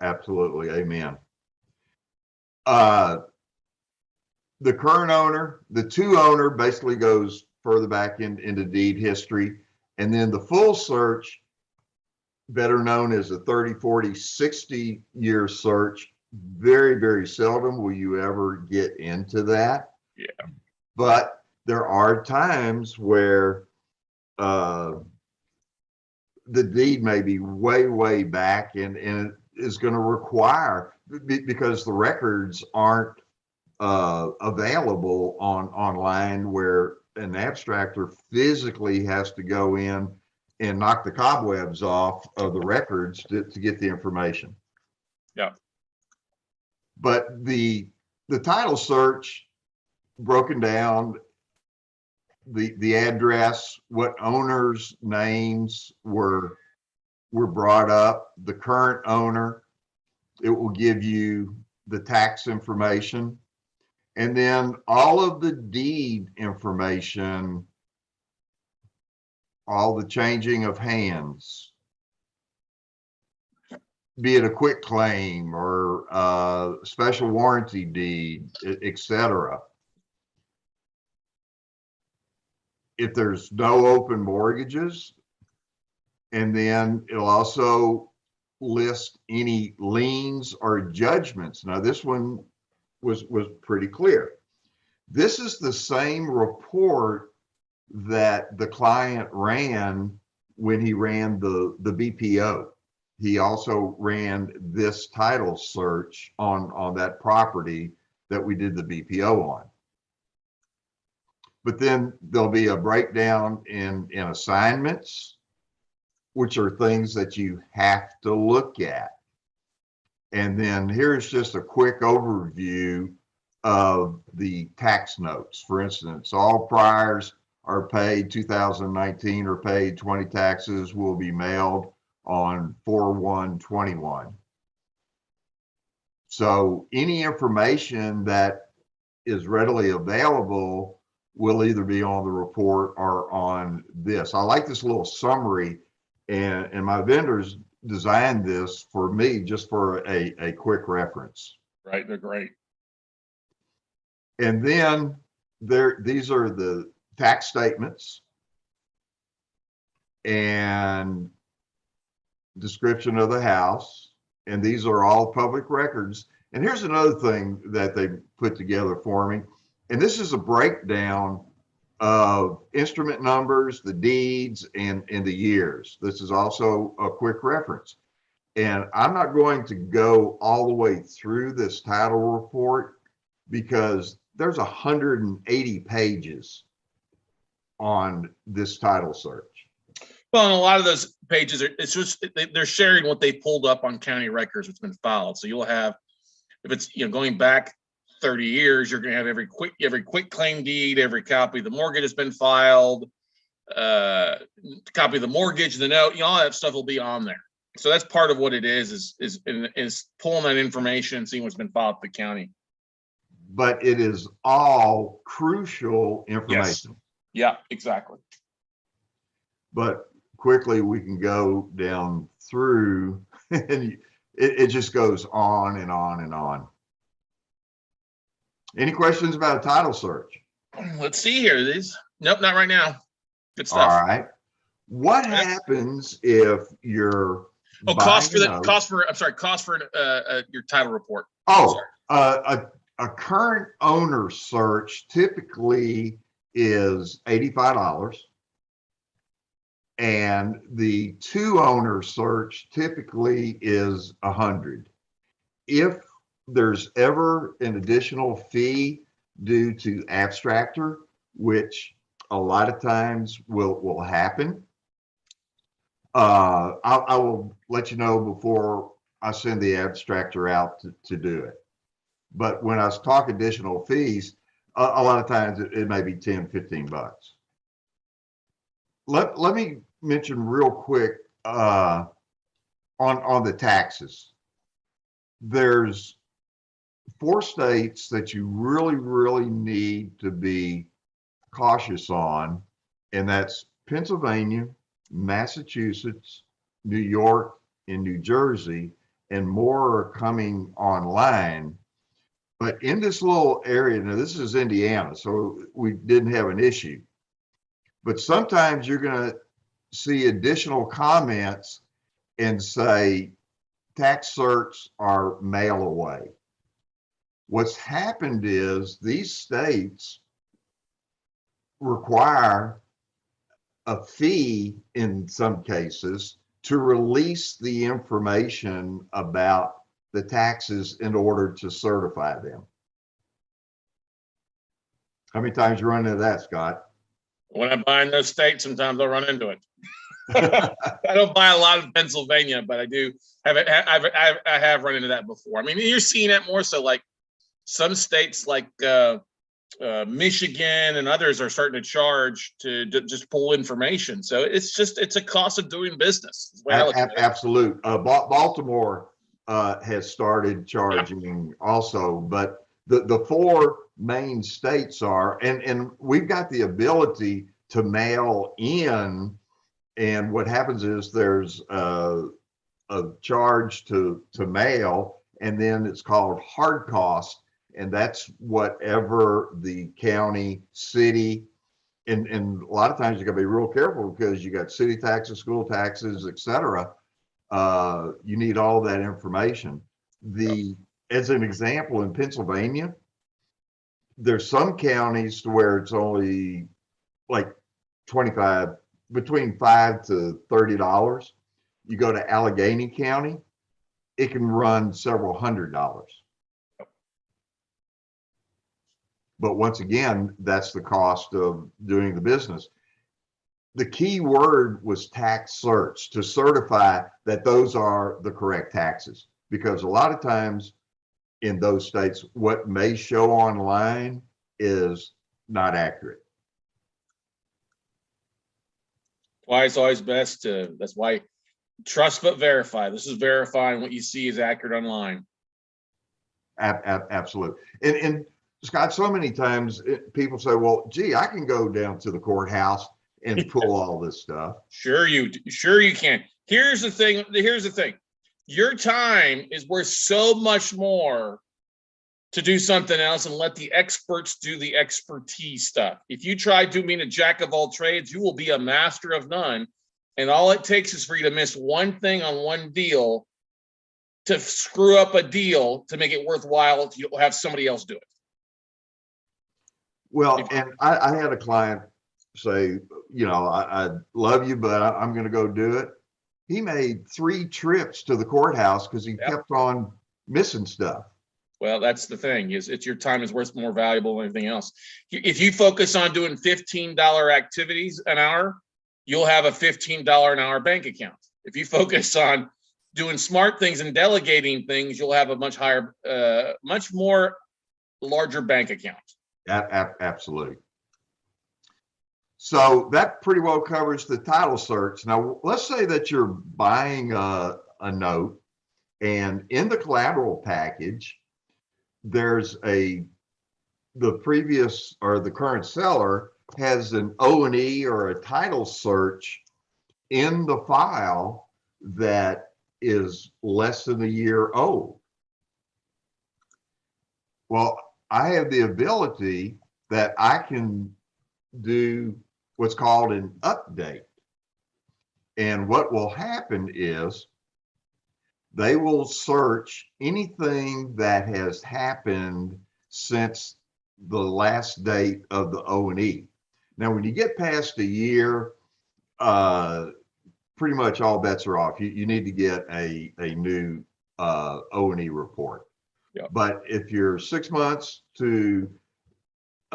Absolutely. Amen. The current owner, the two owner basically goes further back into deed history. And then the full search better known as a 30, 40, 60 year search. Very, very seldom will you ever get into that. Yeah. But there are times where the deed may be way, way back, and it is going to require, because the records aren't available online, where an abstractor physically has to go in and knock the cobwebs off of the records to get the information. Yeah. But the title search, broken down, the address, what owners' names were brought up, the current owner, it will give you the tax information, and then all of the deed information, all the changing of hands, be it a quick claim or special warranty deed, etc. If there's no open mortgages, and then it'll also list any liens or judgments. Now, this one was pretty clear. This is the same report that the client ran when he ran the BPO. He also ran this title search on that property that we did the BPO on. But then there'll be a breakdown in assignments, which are things that you have to look at. And then here's just a quick overview of the tax notes. For instance, all priors are paid 2019 or paid 20 taxes will be mailed on 4/1/21. So any information that is readily available will either be on the report or on this. I like this little summary, and my vendors designed this for me just for a quick reference. Right, they're great. And then these are the tax statements and description of the house, and these are all public records. And here's another thing that they put together for me, and this is a breakdown of instrument numbers, the deeds, and the years. This is also a quick reference. And I'm not going to go all the way through this title report because there's 180 pages on this title search. Well, and a lot of those pages are, it's just, they're sharing what they pulled up on county records, what's been filed. So you'll have, if it's, going back 30 years, you're going to have every quick claim deed, every copy of the mortgage has been filed, copy of the mortgage, the note, all that stuff will be on there. So that's part of what it is pulling that information and seeing what's been filed at the county. But it is all crucial information. Yes. Yeah, exactly. But quickly we can go down through and it just goes on and on and on. Any questions about a title search? Let's see here. Nope, not right now. Good stuff. All right. What happens if you're cost for your title report? A current owner search typically is $85, and the two owner search typically is $100. If there's ever an additional fee due to abstractor, which a lot of times will happen, I will let you know before I send the abstractor out to do it. But when I talk additional fees, a lot of times it may be 10, 15 bucks. Let me mention real quick on the taxes. There's 4 states that you really, really need to be cautious on, and that's Pennsylvania, Massachusetts, New York, and New Jersey, and more are coming online. But in this little area, now this is Indiana, so we didn't have an issue. But sometimes you're going to see additional comments and say tax certs are mail away. What's happened is these states require a fee in some cases to release the information about the taxes in order to certify them. How many times you run into that, Scott? When I buy in those states, sometimes I'll run into it. I don't buy a lot in Pennsylvania, but I do have it. I have run into that before. I mean, you're seeing it more so like some states like Michigan and others are starting to charge to just pull information. So it's a cost of doing business. Absolute. Baltimore has started charging also, but the four main states are, and we've got the ability to mail in, and what happens is there's a charge to mail, and then it's called hard cost, and that's whatever the county, city, and a lot of times you gotta be real careful because you got city taxes, school taxes, etc. You need all that information. As an example, in Pennsylvania, there's some counties to where it's only like between $5 to $30. You go to Allegheny County, it can run several $100s. But once again, that's the cost of doing the business. The key word was tax certs, to certify that those are the correct taxes. Because a lot of times in those states, what may show online is not accurate. Why it's always best to, that's why trust but verify. This is verifying what you see is accurate online. Absolutely. And Scott, so many times people say, well, gee, I can go down to the courthouse and pull all this stuff. Sure you can. Here's the thing. Your time is worth so much more to do something else and let the experts do the expertise stuff. If you try to be a jack of all trades, you will be a master of none. And all it takes is for you to miss one thing on one deal to screw up a deal to make it worthwhile to have somebody else do it. Well, and I had a client say, I love you, but I'm going to go do it. He made 3 trips to the courthouse because he kept on missing stuff. Well, that's the thing, is it's your time is worth more valuable than anything else. If you focus on doing $15 activities an hour, you'll have a $15 an hour bank account. If you focus on doing smart things and delegating things, you'll have a much higher, much more larger bank account. Absolutely. So that pretty well covers the title search. Now, let's say that you're buying a note, and in the collateral package, there's the previous or the current seller has an O&E or a title search in the file that is less than a year old. Well, I have the ability that I can do what's called an update. And what will happen is they will search anything that has happened since the last date of the O&E. Now, when you get past a year, pretty much all bets are off. You need to get a new O&E report. Yep. But if you're 6 months to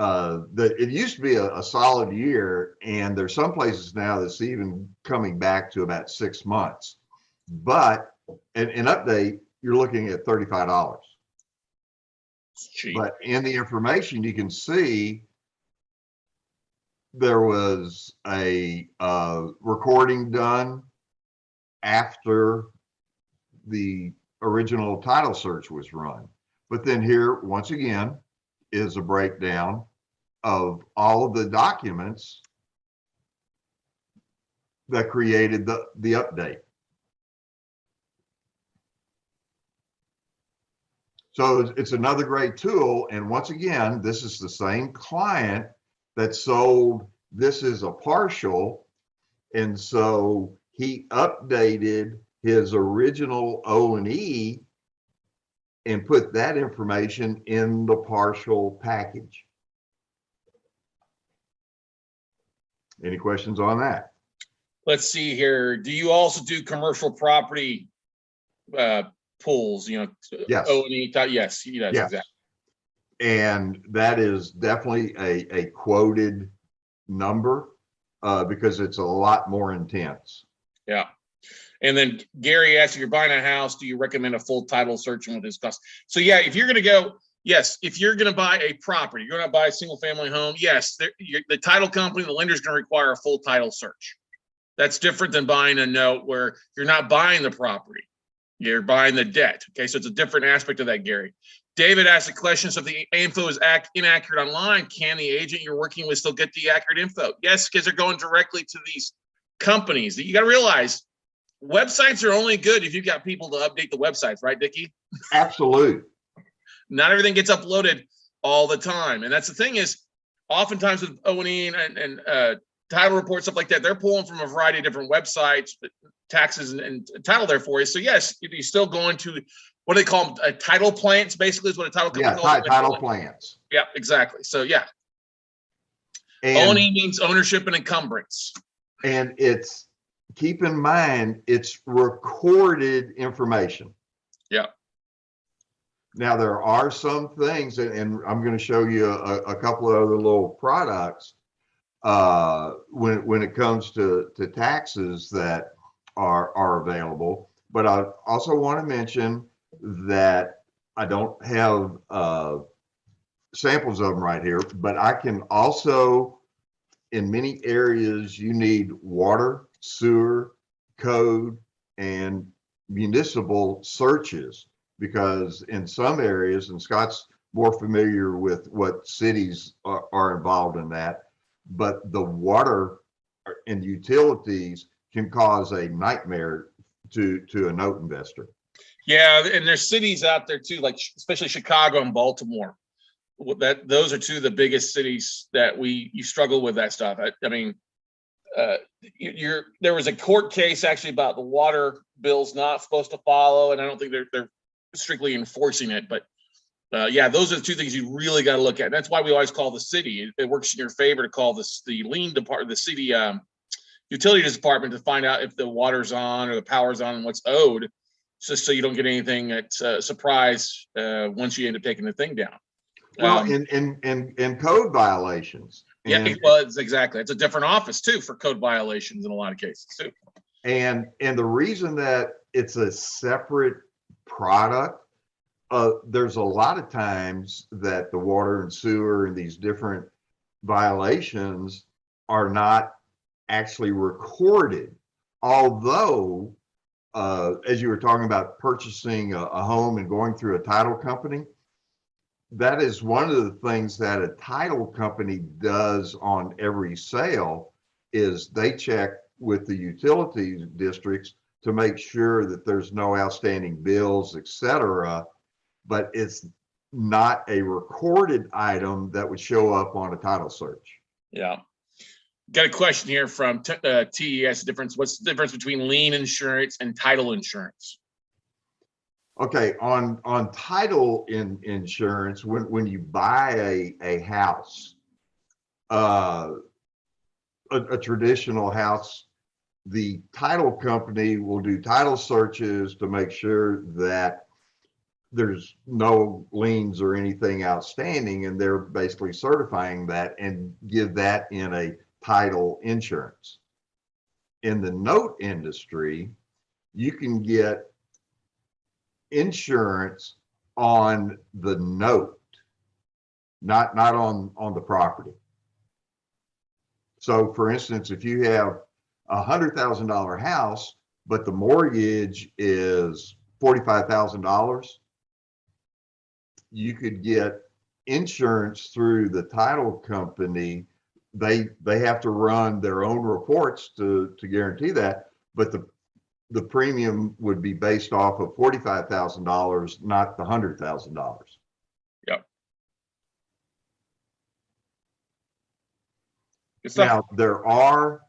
it used to be a solid year, and there's some places now that's even coming back to about 6 months. But an update, you're looking at $35. Cheap. But in the information, you can see there was a recording done after the original title search was run. But then here, once again, is a breakdown of all of the documents that created the update. So it's another great tool. And once again, this is the same client that sold this is a partial. And so he updated his original O&E and put that information in the partial package. Any questions on that? Let's see here. Do you also do commercial property pools? You know, Yes. O&E. Yes, he does. Yes. Exactly. And that is definitely a quoted number because it's a lot more intense. Yeah. And then Gary asked, if you're buying a house, do you recommend a full title search and what this costs? So yeah, if you're going to go, yes, if you're going to buy a property, you're going to buy a single family home. Yes, the title company, the lender is going to require a full title search. That's different than buying a note where you're not buying the property. You're buying the debt. Okay. So it's a different aspect of that, Gary. David asked a question. So if the info is inaccurate online, can the agent you're working with still get the accurate info? Yes, because they're going directly to these companies. You got to realize websites are only good if you've got people to update the websites, right, Dickie? Absolute. Not everything gets uploaded all the time. And that's the thing is, oftentimes with O&E and title reports, stuff like that, they're pulling from a variety of different websites, taxes and title there for you. So yes, you're still going to, what do they call them? Title plants, basically is what a title company calls them. Title plants. Yeah, exactly. So yeah. And O&E means ownership and encumbrance. And it's, keep in mind, it's recorded information. Yeah. Now there are some things, and I'm going to show you a couple of other little products when it comes to taxes that are available. But I also want to mention that I don't have samples of them right here, but I can also, in many areas, you need water, sewer, code, and municipal searches, because in some areas, and Scott's more familiar with what cities are involved in that, but the water and utilities can cause a nightmare to a note investor. Yeah, and there's cities out there too, like especially Chicago and Baltimore. Those are two of the biggest cities that you struggle with that stuff. I mean, there was a court case actually about the water bills not supposed to follow, and I don't think they're strictly enforcing it. But yeah, those are the two things you really got to look at. And that's why we always call the city. It works in your favor to call the lien department, the city utilities department, to find out if the water's on or the power's on and what's owed, just so you don't get anything that's a surprise once you end up taking the thing down. Well, and code violations. Yeah, well, it's exactly. It's a different office too for code violations in a lot of cases too. And the reason that it's a separate product, there's a lot of times that the water and sewer and these different violations are not actually recorded. Although, as you were talking about purchasing a home and going through a title company, that is one of the things that a title company does on every sale, is they check with the utility districts to make sure that there's no outstanding bills, etc. But it's not a recorded item that would show up on a title search. Yeah. Got a question here from TES. What's the difference between lien insurance and title insurance? Okay, on title insurance, when you buy a house, a traditional house, the title company will do title searches to make sure that there's no liens or anything outstanding, and they're basically certifying that and give that in a title insurance. In the note industry, you can get insurance on the note, not on the property. So for instance, if you have $100,000 house, but the mortgage is $45,000, you could get insurance through the title company. They have to run their own reports to guarantee that, but the premium would be based off of $45,000, not the $100,000. Yep. Now there are,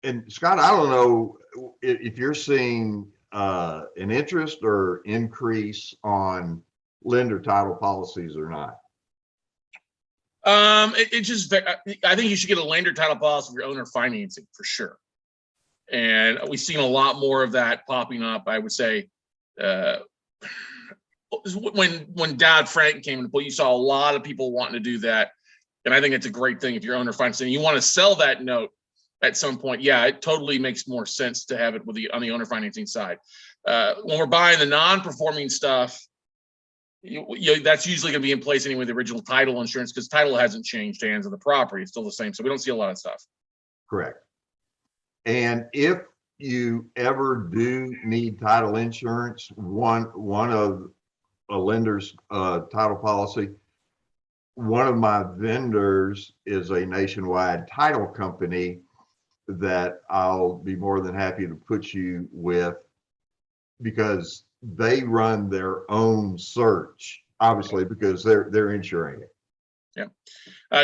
and Scott, I don't know if you're seeing an interest or increase on lender title policies or not. It just, I think you should get a lender title policy for your owner financing for sure. And we've seen a lot more of that popping up. I would say, when Dodd-Frank came into play, you saw a lot of people wanting to do that. And I think it's a great thing if you're owner financing. You want to sell that note at some point. Yeah, it totally makes more sense to have it with on the owner financing side. When we're buying the non-performing stuff, that's usually going to be in place anyway, the original title insurance, because title hasn't changed hands of the property. It's still the same. So we don't see a lot of stuff. Correct. And if you ever do need title insurance, one of a lender's title policy, one of my vendors is a nationwide title company that I'll be more than happy to put you with, because they run their own search, obviously, because they're insuring it. Yeah.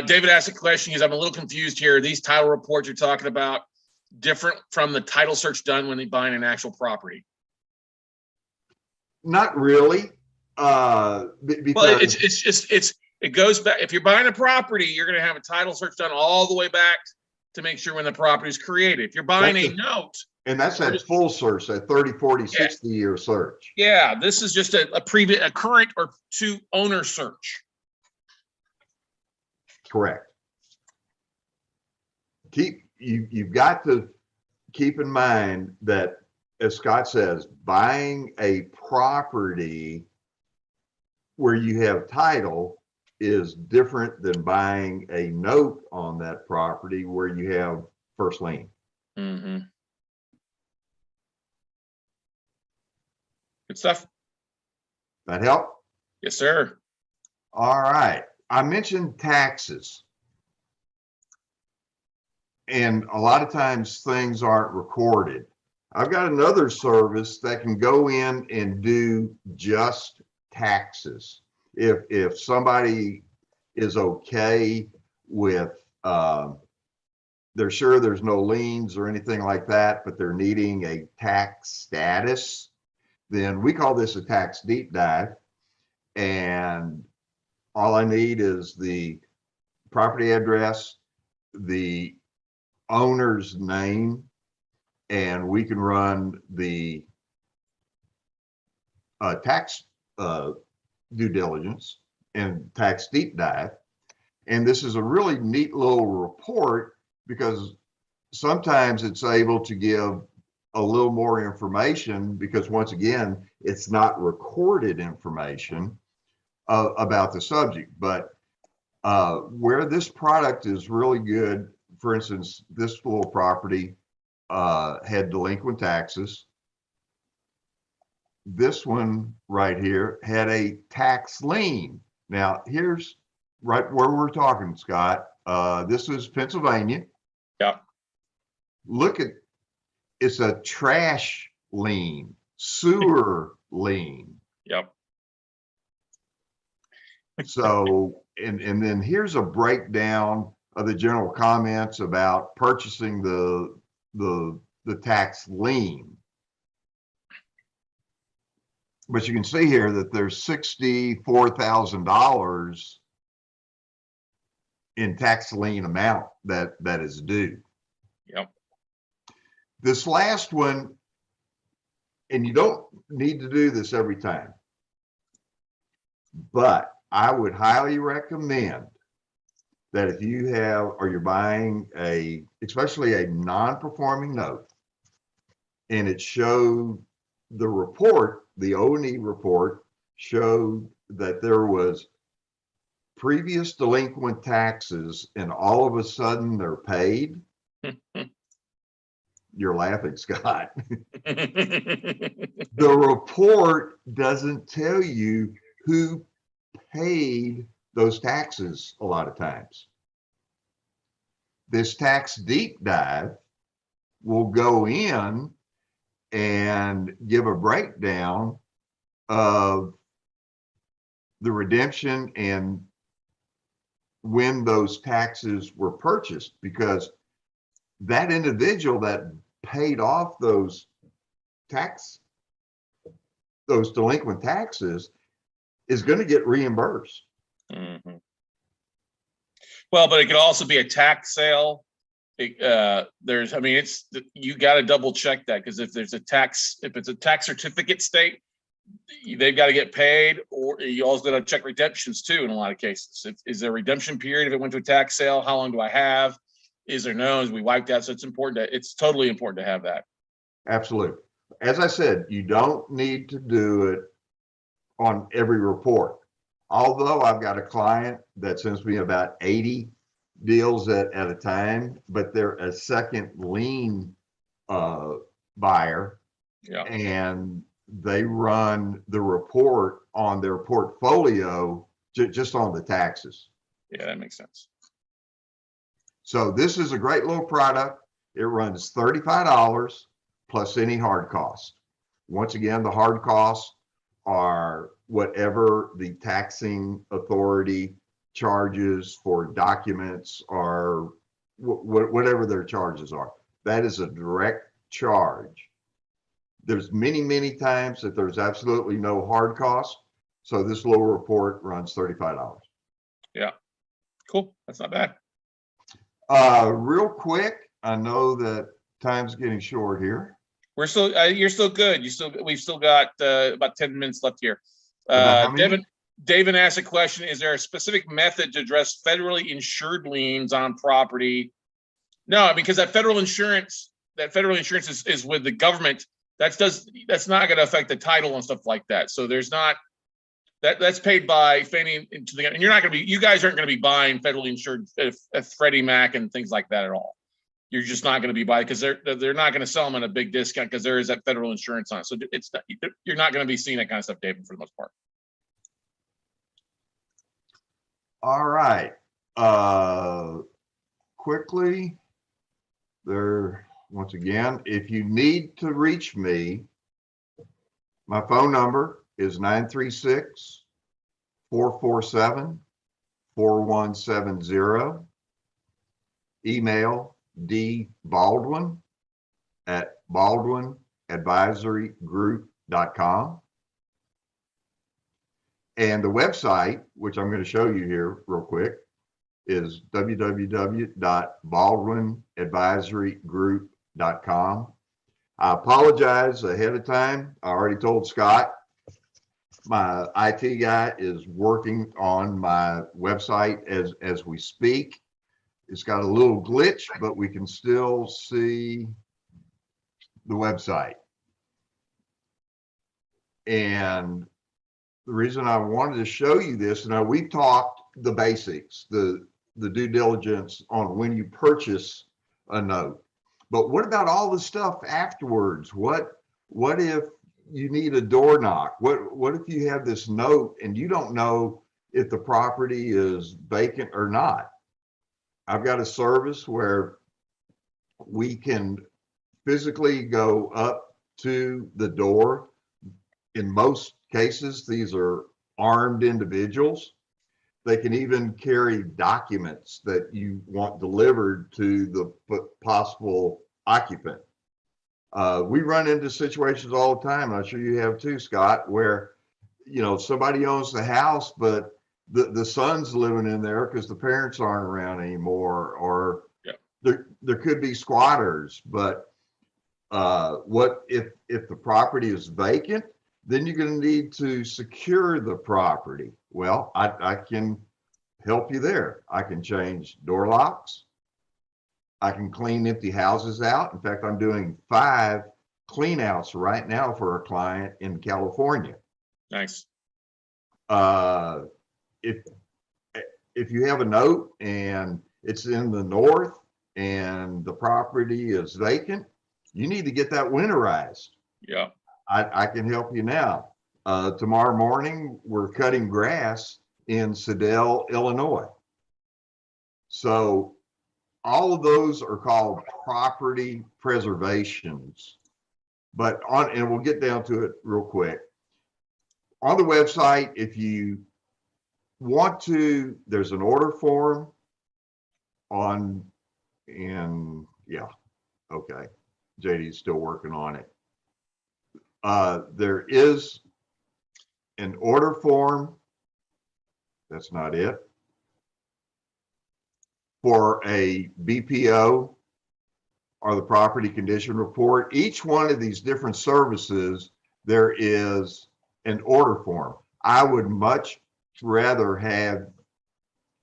David asked a question. I'm a little confused here. These title reports you're talking about different from the title search done when they buy an actual property? Not really. Because well, it goes back. If you're buying a property, you're going to have a title search done all the way back to make sure when the property is created. If you're buying a note, and that's that full search, that 30, 40, 60 year search. Yeah, this is just a current or to owner search. Correct. You've got to keep in mind that, as Scott says, buying a property where you have title is different than buying a note on that property where you have first lien. Mm-hmm. Good stuff. That help? Yes, sir. All right. I mentioned taxes. And a lot of times things aren't recorded. I've got another service that can go in and do just taxes. If somebody is okay with, they're sure there's no liens or anything like that, but they're needing a tax status, then we call this a tax deep dive. And all I need is the property address, the owner's name, and we can run the tax due diligence and tax deep dive. And this is a really neat little report, because sometimes it's able to give a little more information, because once again, it's not recorded information about the subject. But where this product is really good, for instance, this little property had delinquent taxes. This one right here had a tax lien. Now, here's right where we're talking, Scott. This is Pennsylvania. Yep. Look at, it's a trash lien, sewer lien. Yep. So, and then here's a breakdown of the general comments about purchasing the tax lien. But you can see here that there's $64,000 in tax lien amount that is due. Yep. This last one, and you don't need to do this every time, but I would highly recommend that if you have, or you're buying especially a non-performing note, and it showed the report, the O&E report showed that there was previous delinquent taxes, and all of a sudden they're paid. You're laughing, Scott. The report doesn't tell you who paid those taxes a lot of times. This tax deep dive will go in and give a breakdown of the redemption and when those taxes were purchased, because that individual that paid off those delinquent taxes is going to get reimbursed. Mhm. Well, but it could also be a tax sale. There's, I mean, you got to double check that, because if it's a tax certificate state, they've got to get paid, or you also got to check redemptions too in a lot of cases. Is there a redemption period if it went to a tax sale? How long do I have? Is there no? Is we wiped out? So it's totally important to have that. Absolutely. As I said, you don't need to do it on every report. Although I've got a client that sends me about 80 deals at a time, but they're a second lien buyer, Yeah. and they run the report on their portfolio just on the taxes. Yeah, that makes sense. So this is a great little product. It runs $35 plus any hard cost. Once again, the hard costs are whatever the taxing authority charges for documents, or whatever their charges are. That is a direct charge. There's many times that there's absolutely no hard cost. So this little report runs $35. Yeah. Cool. That's not bad. Real quick, I know that time's getting short here. We're still, you're still good. We've still got about 10 minutes left here. David asked a question: is there a specific method to address federally insured liens on property? No, because that federal insurance is with the government. That's not going to affect the title and stuff like that. So there's not that's paid by Fannie into the, and you guys aren't going to be buying federally insured Freddie Mac and things like that at all. You're just not going to be buying, because they're not going to sell them at a big discount, because there is that federal insurance on it. So you're not going to be seeing that kind of stuff, David, for the most part. All right. Quickly, once again, if you need to reach me, my phone number is 936-447-4170. Email dbaldwin@baldwinadvisorygroup.com. And the website, which I'm going to show you here real quick, is www.baldwinadvisorygroup.com. I apologize ahead of time. I already told Scott, my IT guy is working on my website as we speak. It's got a little glitch, but we can still see the website. And the reason I wanted to show you this, now we've talked the basics, the due diligence on when you purchase a note. But what about all the stuff afterwards? What if you need a door knock? What if you have this note and you don't know if the property is vacant or not? I've got a service where we can physically go up to the door. In most cases, these are armed individuals. They can even carry documents that you want delivered to the possible occupant. We run into situations all the time, and I'm sure you have too, Scott, where somebody owns the house, but the son's living in there because the parents aren't around anymore, or there could be squatters. But what if the property is vacant? Then you're going to need to secure the property. Well, I can help you there. I can change door locks. I can clean empty houses out. In fact, I'm doing 5 cleanouts right now for a client in California. Nice. If you have a note and it's in the north and the property is vacant, you need to get that winterized. Yeah. I can help you now. Tomorrow morning, we're cutting grass in Sedell, Illinois. So all of those are called property preservations. And we'll get down to it real quick. On the website, if you want to, there's an order form okay. JD's still working on it. There is an order form. That's not it. For a BPO or the property condition report, each one of these different services, there is an order form. I would much rather have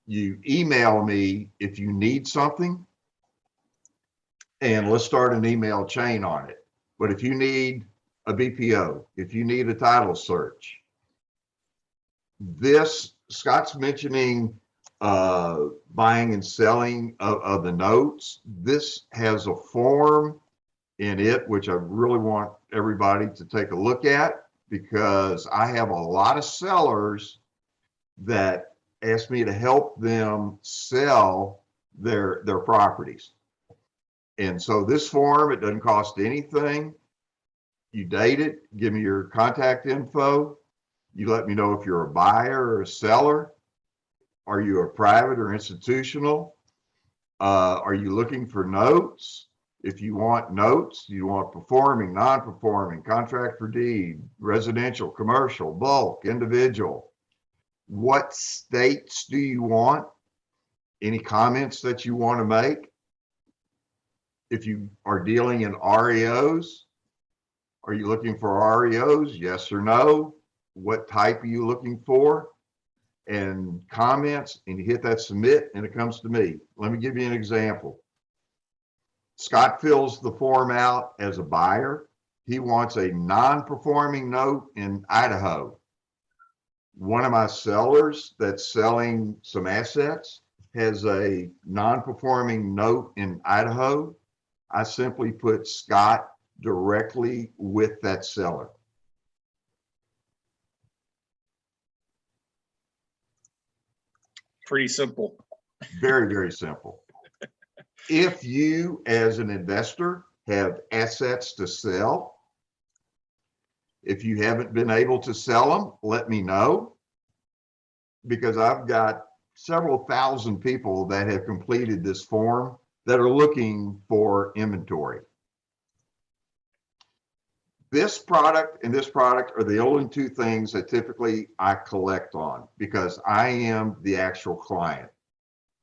you email me if you need something, and let's start an email chain on it. But if you need a BPO, if you need a title search, this, Scott's mentioning buying and selling of the notes. This has a form in it, which I really want everybody to take a look at, because I have a lot of sellers that ask me to help them sell their properties. And so this form, it doesn't cost anything. You date it, give me your contact info. You let me know if you're a buyer or a seller. Are you a private or institutional? Are you looking for notes? If you want notes, you want performing, non-performing, contract for deed, residential, commercial, bulk, individual. What states do you want? Any comments that you want to make? If you are dealing in REOs, are you looking for REOs? Yes or no? What type are you looking for? And comments, and you hit that submit, and it comes to me. Let me give you an example. Scott fills the form out as a buyer. He wants a non-performing note in Idaho. One of my sellers that's selling some assets has a non-performing note in Idaho. I simply put Scott directly with that seller. Pretty simple. Very, very simple. If you, as an investor, have assets to sell, if you haven't been able to sell them, let me know, because I've got several thousand people that have completed this form that are looking for inventory. This product and this product are the only two things that typically I collect on, because I am the actual client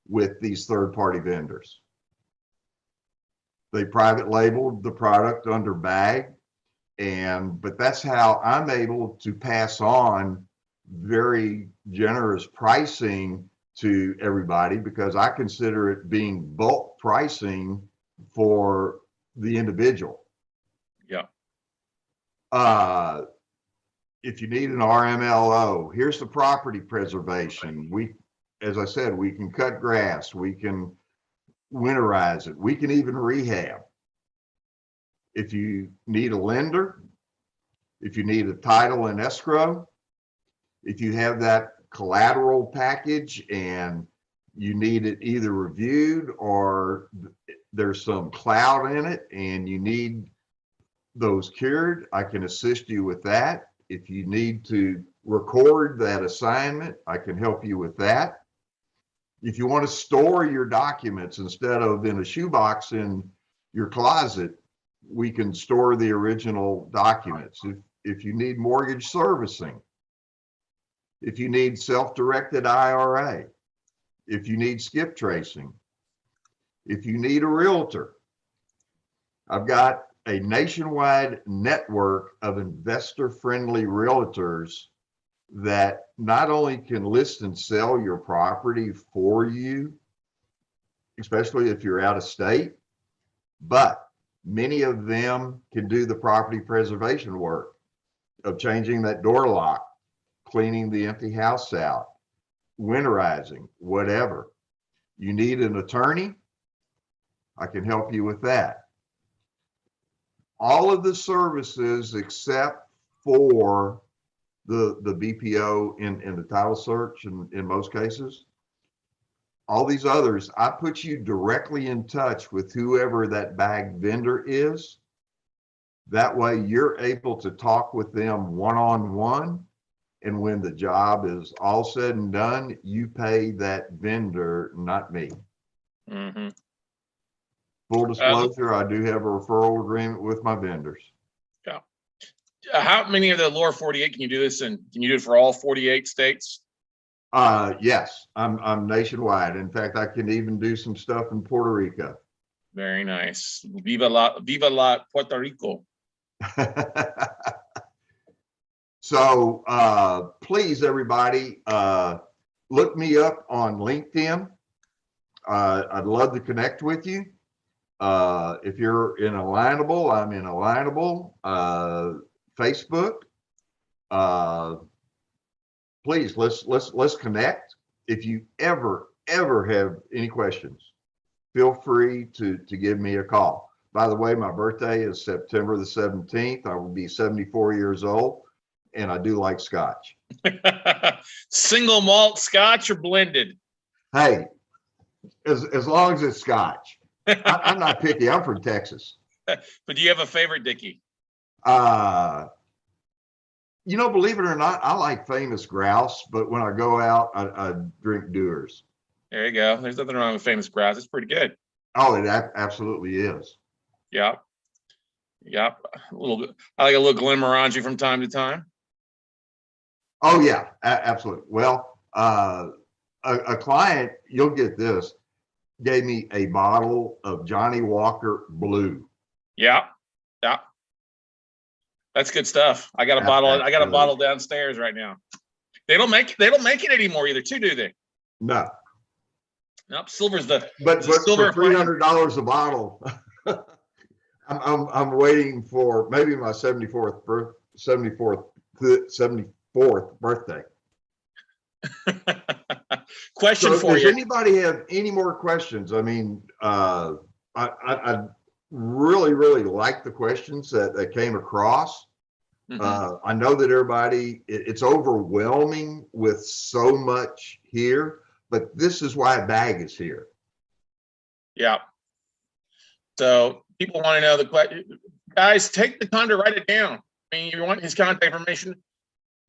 with these third-party vendors. They private labeled the product under bag, but that's how I'm able to pass on very generous pricing to everybody, because I consider it being bulk pricing for the individual. Yeah. If you need an RMLO, here's the property preservation. As I said, we can cut grass, we can winterize it, we can even rehab. If you need a lender, if you need a title and escrow, if you have that collateral package and you need it either reviewed or there's some cloud in it and you need those cured, I can assist you with that. If you need to record that assignment, I can help you with that. If you want to store your documents instead of in a shoebox in your closet, we can store the original documents. If you need mortgage servicing, if you need self-directed IRA, if you need skip tracing, if you need a realtor, I've got a nationwide network of investor-friendly realtors that not only can list and sell your property for you, especially if you're out of state, but many of them can do the property preservation work of changing that door lock, cleaning the empty house out, winterizing, whatever. You need an attorney? I can help you with that. All of the services except for the BPO in the title search in most cases, all these others, I put you directly in touch with whoever that bag vendor is. That way you're able to talk with them one-on-one. And when the job is all said and done, you pay that vendor, not me. Mm-hmm. Full disclosure, I do have a referral agreement with my vendors. Yeah. How many of the lower 48 can you do this in? Can you do it for all 48 states? Yes, I'm nationwide. In fact, I can even do some stuff in Puerto Rico. Very nice. Viva la Puerto Rico. So please, everybody, look me up on LinkedIn. I'd love to connect with you. If you're in Alignable, I'm in Alignable. Facebook. Please, let's connect. If you ever have any questions, feel free to give me a call. By the way, my birthday is September the 17th. I will be 74 years old, and I do like scotch. Single malt scotch or blended? Hey, as long as it's scotch. I'm not picky. I'm from Texas. But do you have a favorite, Dickie? You know, believe it or not, I like Famous Grouse, but when I go out, I drink Dewar's. There you go. There's nothing wrong with Famous Grouse. It's pretty good. Oh, it absolutely is. Yeah. Yep. A little bit. I like a little Glenmorangie from time to time. Oh yeah, absolutely. Well, a client, you'll get this, gave me a bottle of Johnny Walker Blue. Yeah. Yeah. That's good stuff. I got a bottle. I got a bottle downstairs right now. They don't make it anymore either, too, do they? No. Nope. Silver's the silver for $300 a bottle. I'm waiting for maybe my 74th birthday. Question for you. Does anybody have any more questions? I mean, I really like the questions that came across. Mm-hmm. I know that everybody, it's overwhelming with so much here, but this is why BAG is here. Yeah. So people want to know the question. Guys, take the time to write it down. I mean, you want his contact information,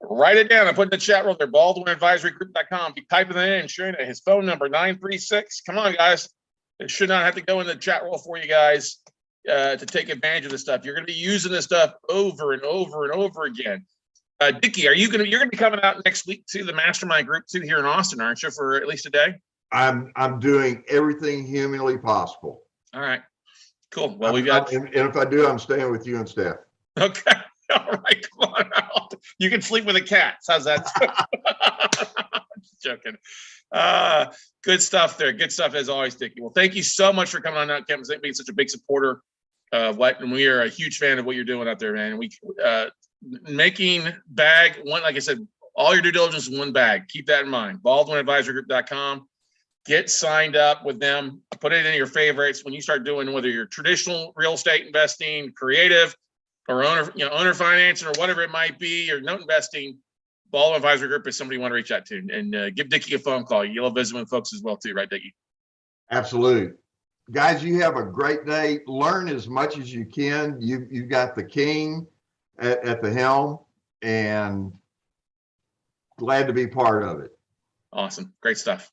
write it down and put in the chat room there, BaldwinAdvisoryGroup.com. Be typing that in, sharing it. His phone number, 936. Come on, guys. It should not have to go in the chat roll for you guys to take advantage of this stuff. You're going to be using this stuff over and over and over again. Dickie, you're going to be coming out next week to the mastermind group too here in Austin, aren't you, for at least a day? I'm doing everything humanly possible. All right, cool. Well, we've got, and if I do, I'm staying with you and Steph. Okay, all right, come on out. You can sleep with the cats. How's that? Just joking. Good stuff there. Good stuff as always, Dickie. Well, thank you so much for coming on out, Kevin, being such a big supporter of what, and we are a huge fan of what you're doing out there, man. And we making BAG one, like I said, all your due diligence in one bag. Keep that in mind. BaldwinAdvisoryGroup.com. Get signed up with them. Put it in your favorites when you start doing whether you're traditional real estate investing, creative, or owner financing, or whatever it might be, or note investing. Baldwin Advisory Group is somebody you want to reach out to, and give Dickie a phone call. You'll visit with folks as well too, right, Dickie? Absolutely. Guys, you have a great day. Learn as much as you can. You've got the king at the helm, and glad to be part of it. Awesome. Great stuff.